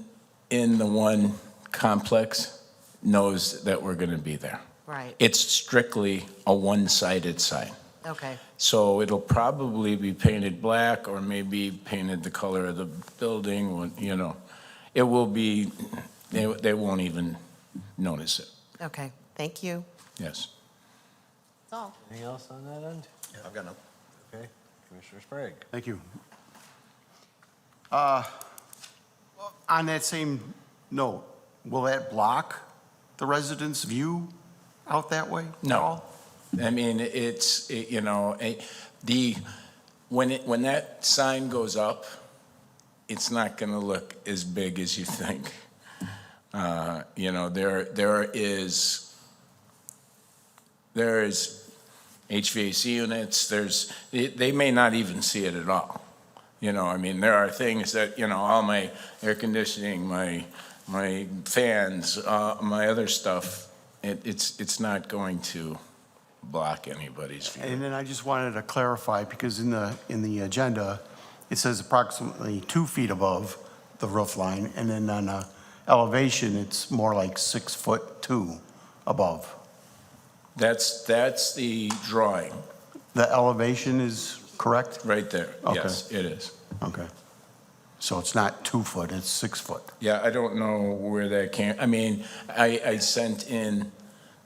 the one complex knows that we're going to be there. Right. It's strictly a one-sided sign. Okay. So it'll probably be painted black or maybe painted the color of the building, It will be, they won't even notice it. Okay. Thank you. Yes. That's all. Anything else on that end? I've got no. Okay, Commissioner Sprague. Thank you. On that same note, will that block the residents' view out that way? at No. all? I mean, when that sign goes up, it's not going to look as big as you think. There is HVAC units. They may not even see it at all. There are things that all my air conditioning, my fans, my other stuff. It's not going to block anybody's view. And then I just wanted to clarify, because in the agenda, it says approximately 2 feet above the roof line, and then on elevation, it's more like 6'2" above. That's the drawing, The elevation is correct? right there. Okay. Yes, it is. Okay. So it's not 2 foot, it's 6 foot. Yeah, I don't know where that came, I mean, I sent in,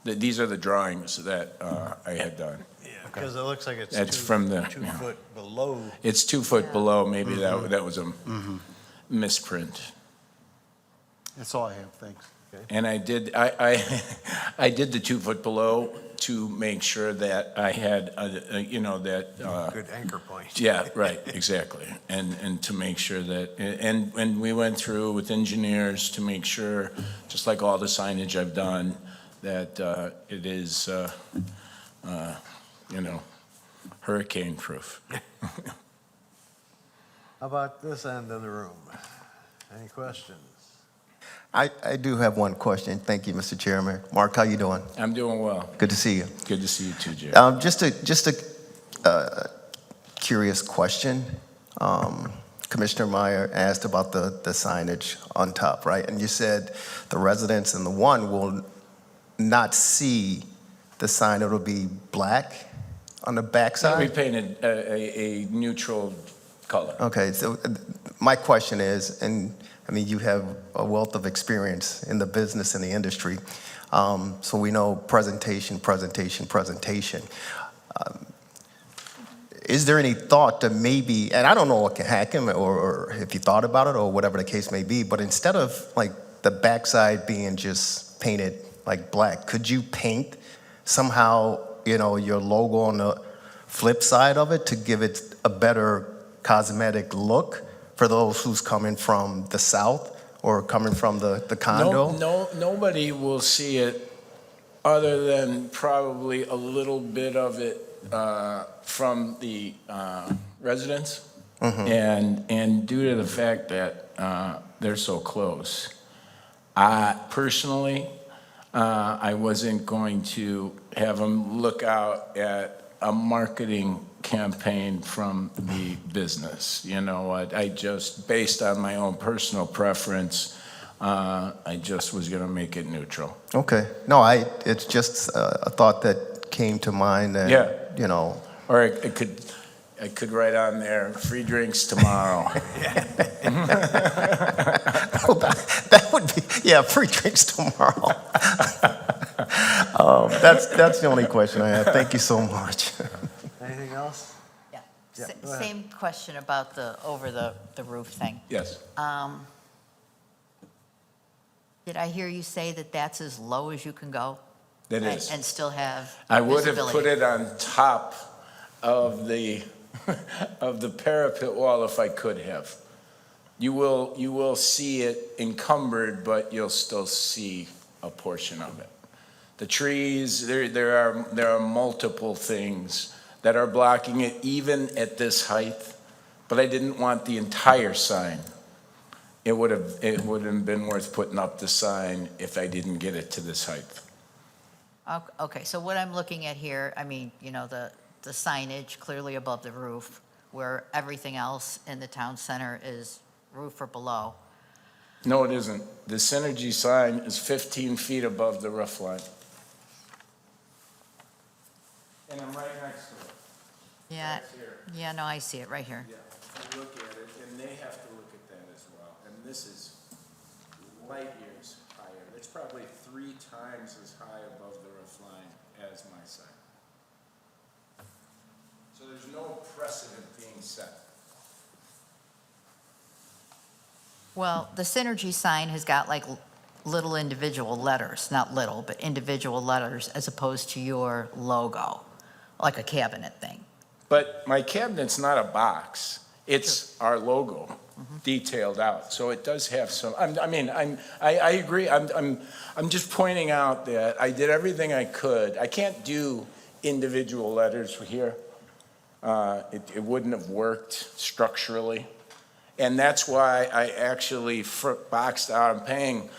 these are the drawings that I had done. Yeah, because it looks like it's That's from the- 2 foot below. It's 2 foot below, maybe that was a misprint. That's all I have, thanks. And I did, I did the 2 foot below to make sure that I had, that. Good anchor point. Yeah, right, exactly. And to make sure that, and we went through with engineers to make sure, just like all the signage I've done, that it is, hurricane proof. How about this end of the room? Any questions? I do have one question. Thank you, Mr. Chairman. Mark, how you doing? I'm doing well. Good to see you. Good to see you too, Jerry. Just a curious question. Commissioner Meyer asked about the signage on top, right? And you said the residents in the one will not see the sign. It'll be black on the We backside? painted a neutral color. Okay, so my question is, and I mean, you have a wealth of experience in the business and the industry, so we know presentation. Is there any thought to maybe, and I don't know what can happen, or if you thought about it, or whatever the case may be, but instead of like the backside being just painted like black, could you paint somehow, your logo on the flip side of it to give it a better cosmetic look for those who's coming from the south or coming from the condo? Nobody will see it other than probably a little bit of it from the residents. And due to the fact that they're so close. Personally, I wasn't going to have them look out at a marketing campaign from the business. You know what, I just, based on my own personal preference, I just was gonna make it neutral. Okay. No, it's just a thought that came to mind that, Yeah. Or I could write on there, free drinks tomorrow. that would be, yeah, free drinks tomorrow. That's the only question I have. Thank you so much. Anything else? Yeah. Yeah, go ahead. Same question about over the roof thing. Yes. Did I hear you say that that's as low as you can go? That is. And still have I would have visibility? put it on top of the, of the parapet wall if I could have. You will see it encumbered, but you'll still see a portion of it. The trees, there are multiple things that are blocking it even at this height, but I didn't want the entire sign. It wouldn't have been worth putting up the sign if I didn't get it to this height. Okay, so what I'm looking at here, I mean, the signage clearly above the roof, where everything else in the town center is roof or below. No, it isn't. The Synergy sign is 15 feet above the roof line. And I'm right next to it. Yeah, Right here. yeah, no, I see it right here. Yeah, you look at it, and they have to look at that as well. And this is light years higher. It's probably 3 times as high above the roof line as my sign. So there's no precedent being set. Well, the Synergy sign has got like little individual letters, not little, but individual letters as opposed to your logo, like a cabinet thing. But my cabinet's not a box. It's our logo detailed out. So it does have some, I agree. I'm just pointing out that I did everything I could. I can't do individual letters here. It wouldn't have worked structurally. And that's why I actually boxed out. I'm paying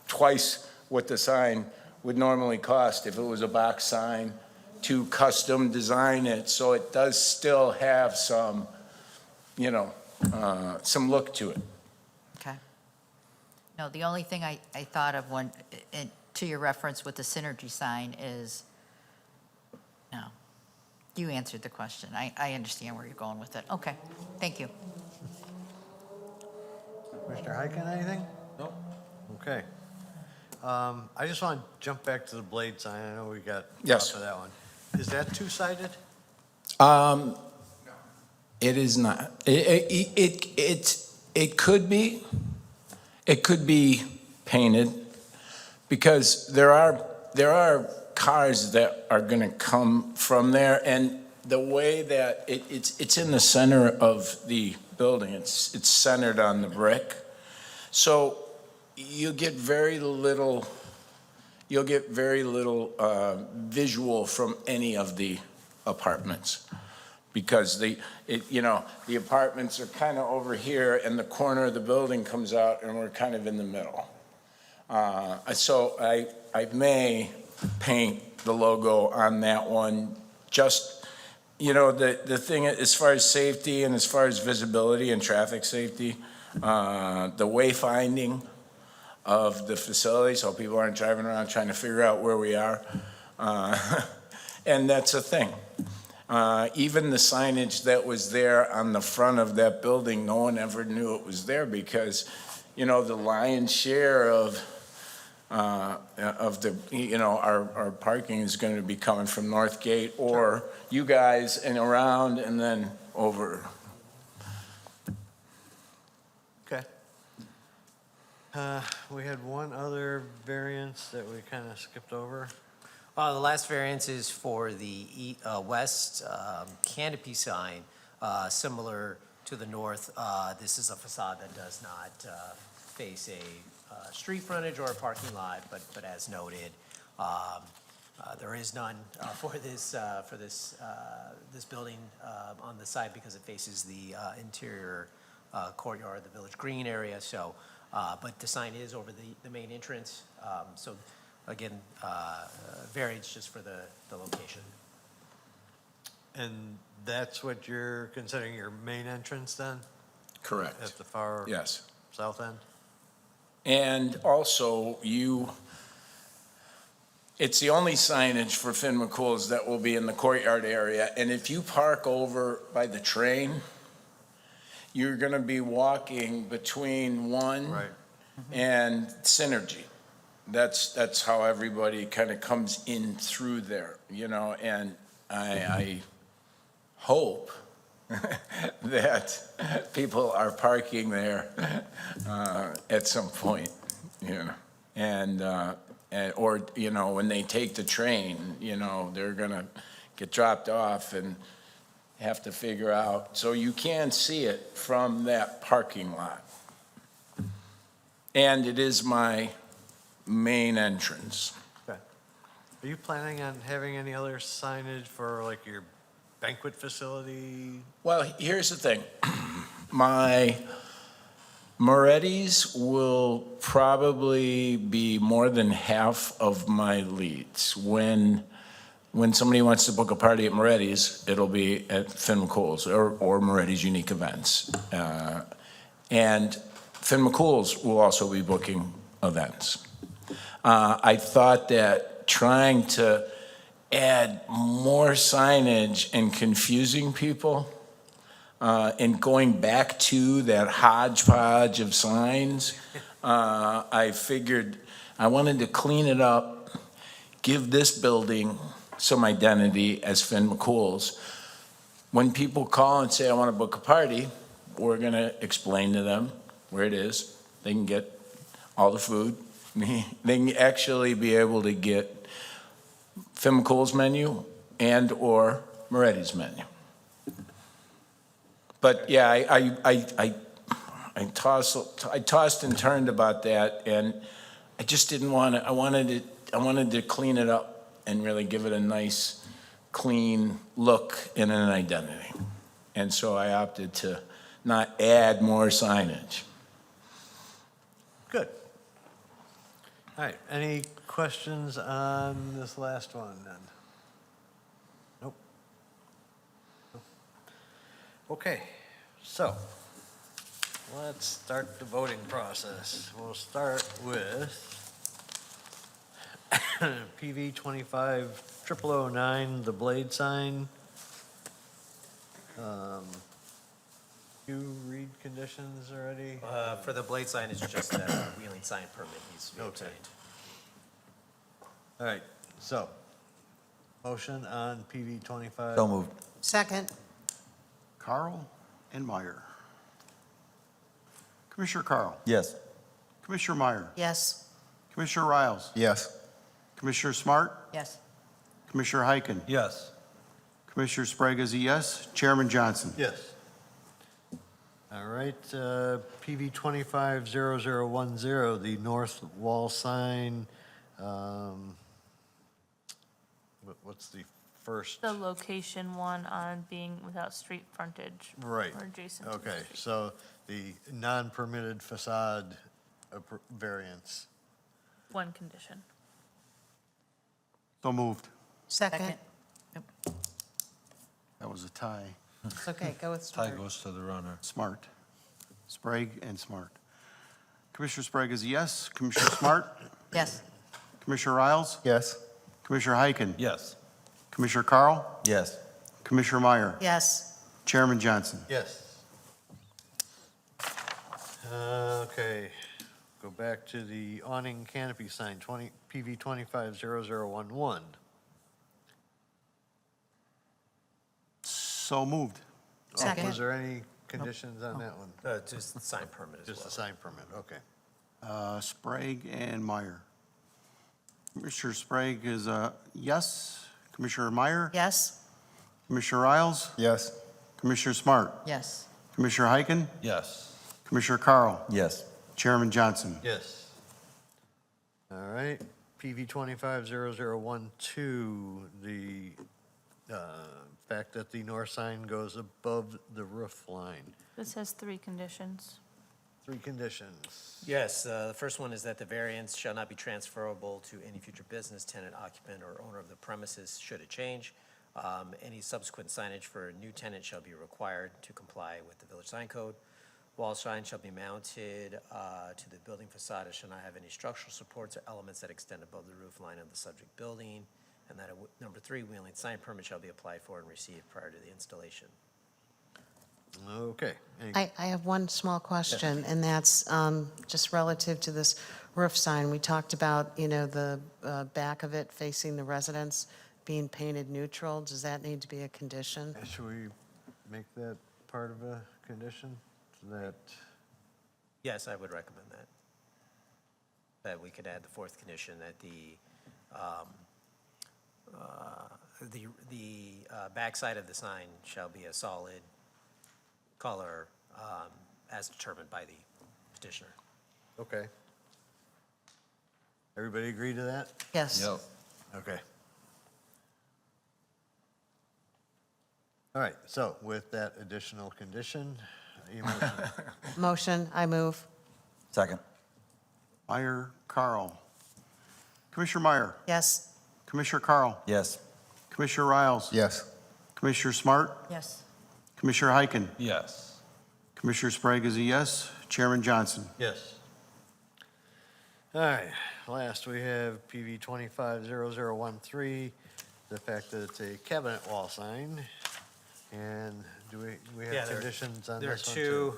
twice what the sign would normally cost if it was a box sign to custom design it. So it does still have some, some look to it. Okay. No, the only thing I thought of to your reference with the synergy sign is, no. You answered the question. I understand where you're going with it. Okay, thank you. Commissioner Hyken, anything? Nope. Okay. I just want to jump back to the blade sign. I know we got Yes. off of that one. Is that two-sided? It is not. It could be. It could be painted because there are cars that are going to come from there, and the way that it's in the center of the building. It's centered on the brick, so you get very little. You'll get very little visual from any of the apartments because the apartments are kind of over here and the corner of the building comes out and we're kind of in the middle. So I may paint the logo on that one. Just, the thing as far as safety and as far as visibility and traffic safety, the wayfinding of the facility, so people aren't driving around trying to figure out where we are. And that's a thing. Even the signage that was there on the front of that building, no one ever knew it was there because, the lion's share of the, our parking is going to be coming from North Gate or you guys and around and then over. Okay. We had one other variance that we kind of skipped over. The last variance is for the west canopy sign, similar to the north. This is a facade that does not face a street frontage or a parking lot, but as noted, there is none for this building on the side because it faces the interior courtyard, the Village Green area. So, but the sign is over the main entrance. So. Again, variance just for the location. And that's what you're considering your main entrance then? Correct. At the far Yes. south end? And also, it's the only signage for Finn McCool's that will be in the courtyard area. And if you park over by the train, you're going to be walking between one and Synergy. That's how everybody kind of comes in through there, and I hope that people are parking there at some point, and or when they take the train, they're gonna get dropped off and have to figure out. So you can see it from that parking lot, and it is my main entrance. Okay. Are you planning on having any other signage for like your banquet facility? Well, here's the thing. My Moretti's will probably be more than half of my leads. When somebody wants to book a party at Moretti's, it'll be at Finn McCool's or Moretti's Unique Events. And Finn McCool's will also be booking events. I thought that trying to add more signage and confusing people and going back to that hodgepodge of signs, I figured I wanted to clean it up, give this building some identity as Finn McCool's. When people call and say, I want to book a party, we're going to explain to them where it is. They can get all the food. They can actually be able to get Finn McCool's menu and or Moretti's menu. But yeah, I tossed and turned about that, and I just didn't want to. I wanted to clean it up and really give it a nice, clean look and an identity. And so I opted to not add more signage. Good. All right, any questions on this last one then? Nope. Okay, so let's start the voting process. We'll start with PV 25009, the blade sign. You read conditions already? For the blade sign, it's just a wheeling sign permit needs to be Okay. obtained. All right, so, motion on PV 25. So moved. Second. Carl and Meyer. Commissioner Carl. Yes. Commissioner Meyer. Yes. Commissioner Riles. Yes. Commissioner Smart. Yes. Commissioner Heiken. Yes. Commissioner Sprague is a yes. Chairman Johnson. Yes. All right, PV 250010, the north wall sign. What's the first? The location one on being without street frontage. Right. Or adjacent to the Okay, street. so the non-permitted facade variance. One condition. So moved. Second. That was a tie. It's okay, go with Tie Smart. goes to the runner. Smart. Sprague and Smart. Commissioner Sprague is a yes. Commissioner Smart. Yes. Commissioner Riles. Yes. Commissioner Heiken. Yes. Commissioner Carl. Yes. Commissioner Meyer. Yes. Chairman Johnson. Yes. Okay, go back to the awning canopy sign, PV 250011. So moved. Second. Was there any conditions on that one? Just the sign permit as well. Just the sign permit, okay. Sprague and Meyer. Commissioner Sprague is a yes. Commissioner Meyer. Yes. Commissioner Riles. Yes. Commissioner Smart. Yes. Commissioner Heiken. Yes. Commissioner Carl. Yes. Chairman Johnson. Yes. All right, PV 250012, the fact that the north sign goes above the roof line. This has 3 conditions. 3 conditions. Yes, the first one is that the variance shall not be transferable to any future business, tenant, occupant, or owner of the premises should it change. Any subsequent signage for a new tenant shall be required to comply with the village sign code. Wall sign shall be mounted to the building facade and shall not have any structural supports or elements that extend above the roof line of the subject building. And that number 3, wheeling sign permit shall be applied for and received prior to the installation. Okay. I have one small question, and that's just relative to this roof sign. We talked about, the back of it facing the residence being painted neutral. Does that need to be a condition? Should we make that part of a condition? So that, Yes, I would recommend that. That we could add the 4th condition that the backside of the sign shall be a solid color as determined by the petitioner. okay. Everybody agree to that? Yes. Okay. All right, so with that additional condition, Motion, I move. Second. Meyer, Carl. Commissioner Meyer. Yes. Commissioner Carl. Yes. Commissioner Riles. Yes. Commissioner Smart. Yes. Commissioner Heiken. Yes. Commissioner Sprague is a yes. Chairman Johnson. yes. All right, last we have PV 250013, the fact that it's a cabinet wall sign. And do we Yeah, have there- conditions on There are this one 2,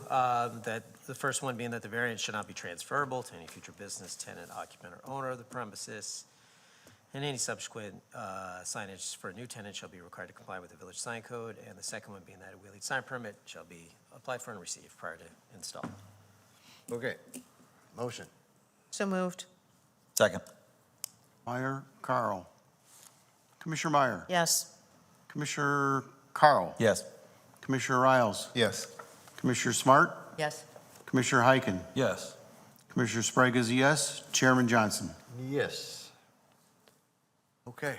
that the first one being that the variance should not be transferable to any future business, tenant, occupant, or owner of the premises. And any subsequent signage for a new tenant shall be required to comply with the village sign code. And the second one being that a wheeling sign permit shall be applied for and received prior to install. Okay, motion. So moved. Second. Meyer, Carl. Commissioner Meyer. Yes. Commissioner Carl. Yes. Commissioner Riles. Yes. Commissioner Smart. Yes. Commissioner Heiken. Yes. Commissioner Sprague is a yes. Chairman Johnson. Yes. Okay.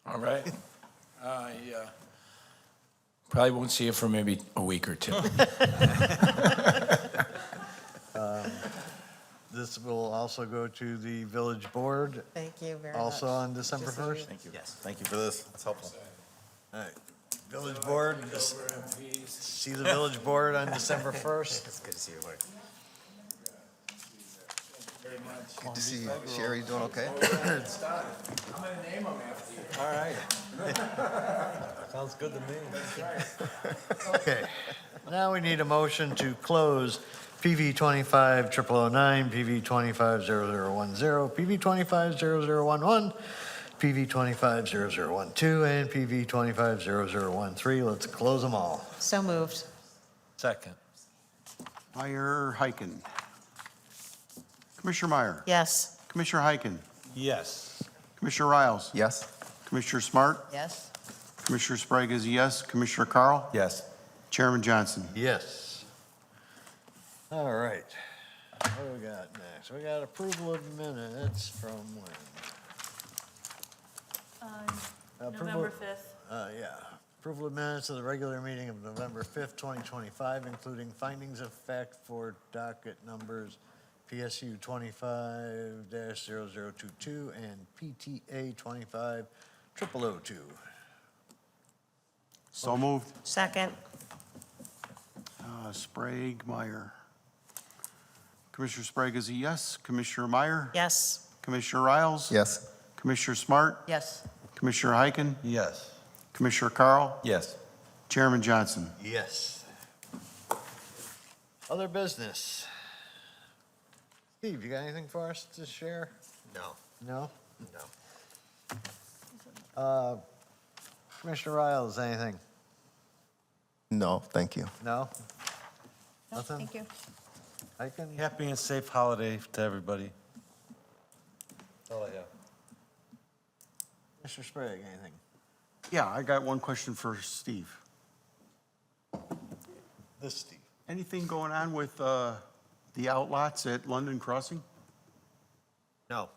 All right. Probably won't see you for maybe a week or 2. This will also go to the village board, Thank you very much. also on December Just so you- 1st? Thank you. Yes. Thank you for this. It's helpful. All right, village board, see the village board on December 1st. It's good to see you work. Good to see you. Sherry, doing okay? I'm gonna name them after you. All right. Sounds good to me. Okay, now we need a motion to close PV 25-0009, PV 25-0010, PV 25-0011, PV 25-0012, and PV 25-0013. Let's close them all. So moved. Second. Meyer, Heiken. Commissioner Meyer. Yes. Commissioner Heiken. Yes. Commissioner Riles. Yes? Commissioner Smart. Yes? Commissioner Sprague is a yes. Commissioner Carl. Yes. Chairman Johnson. Yes. All right. What do we got next? We got approval of minutes from when? Approval- November 5th. Yeah. Approval of minutes of the regular meeting of November 5th, 2025, including findings of fact for docket numbers PSU 25-0022 and PTA 25-0002. So moved. Second. Sprague, Meyer. Commissioner Sprague is a yes. Commissioner Meyer. Yes. Commissioner Riles. Yes. Commissioner Smart. Yes. Commissioner Heiken. Yes. Commissioner Carl. Yes. Chairman Johnson. Yes. Other business. Steve, you got anything for us to share? No, No? no. Commissioner Riles, anything? No, thank you. No? No, Nothing? thank you. Heiken? Happy and safe holiday to everybody. That's all I have. Mr. Sprague, anything? Yeah, I got one question for Steve. This Steve. Anything going on with the outlots at London Crossing? No.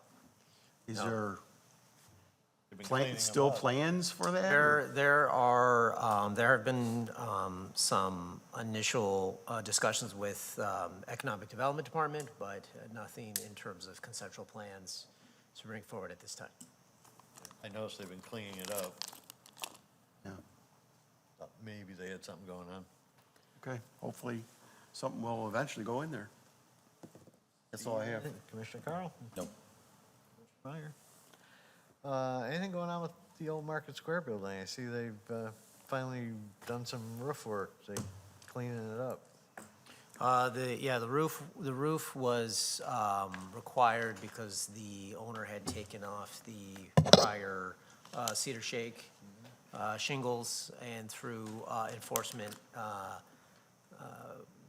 Is No. there You've been cleaning them still up. plans for that? There have been some initial discussions with Economic Development Department, but nothing in terms of conceptual plans to bring forward at this time. I noticed they've been cleaning it up. Yeah. Thought maybe they had something going on. Okay, hopefully something will eventually go in there. That's all I have. Commissioner Carl? Nope. Meyer? Anything going on with the old Market Square building? I see they've finally done some roof work. They cleaning it up. The roof was required because the owner had taken off the prior cedar shake shingles, and through enforcement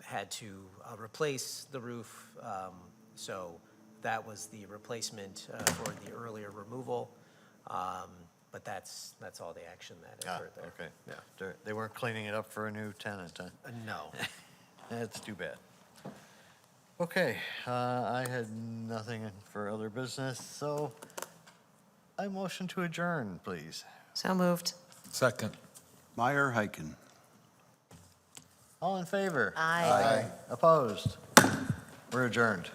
had to replace the roof. So that was the replacement for the earlier removal. But that's all the action that occurred there. Okay. Yeah. They weren't cleaning it up for a new tenant, huh? No. That's too bad. Okay, I had nothing for other business, so I motion to adjourn, please. So moved. Second. Meyer, Heiken. All in favor? Aye. Opposed? We're adjourned.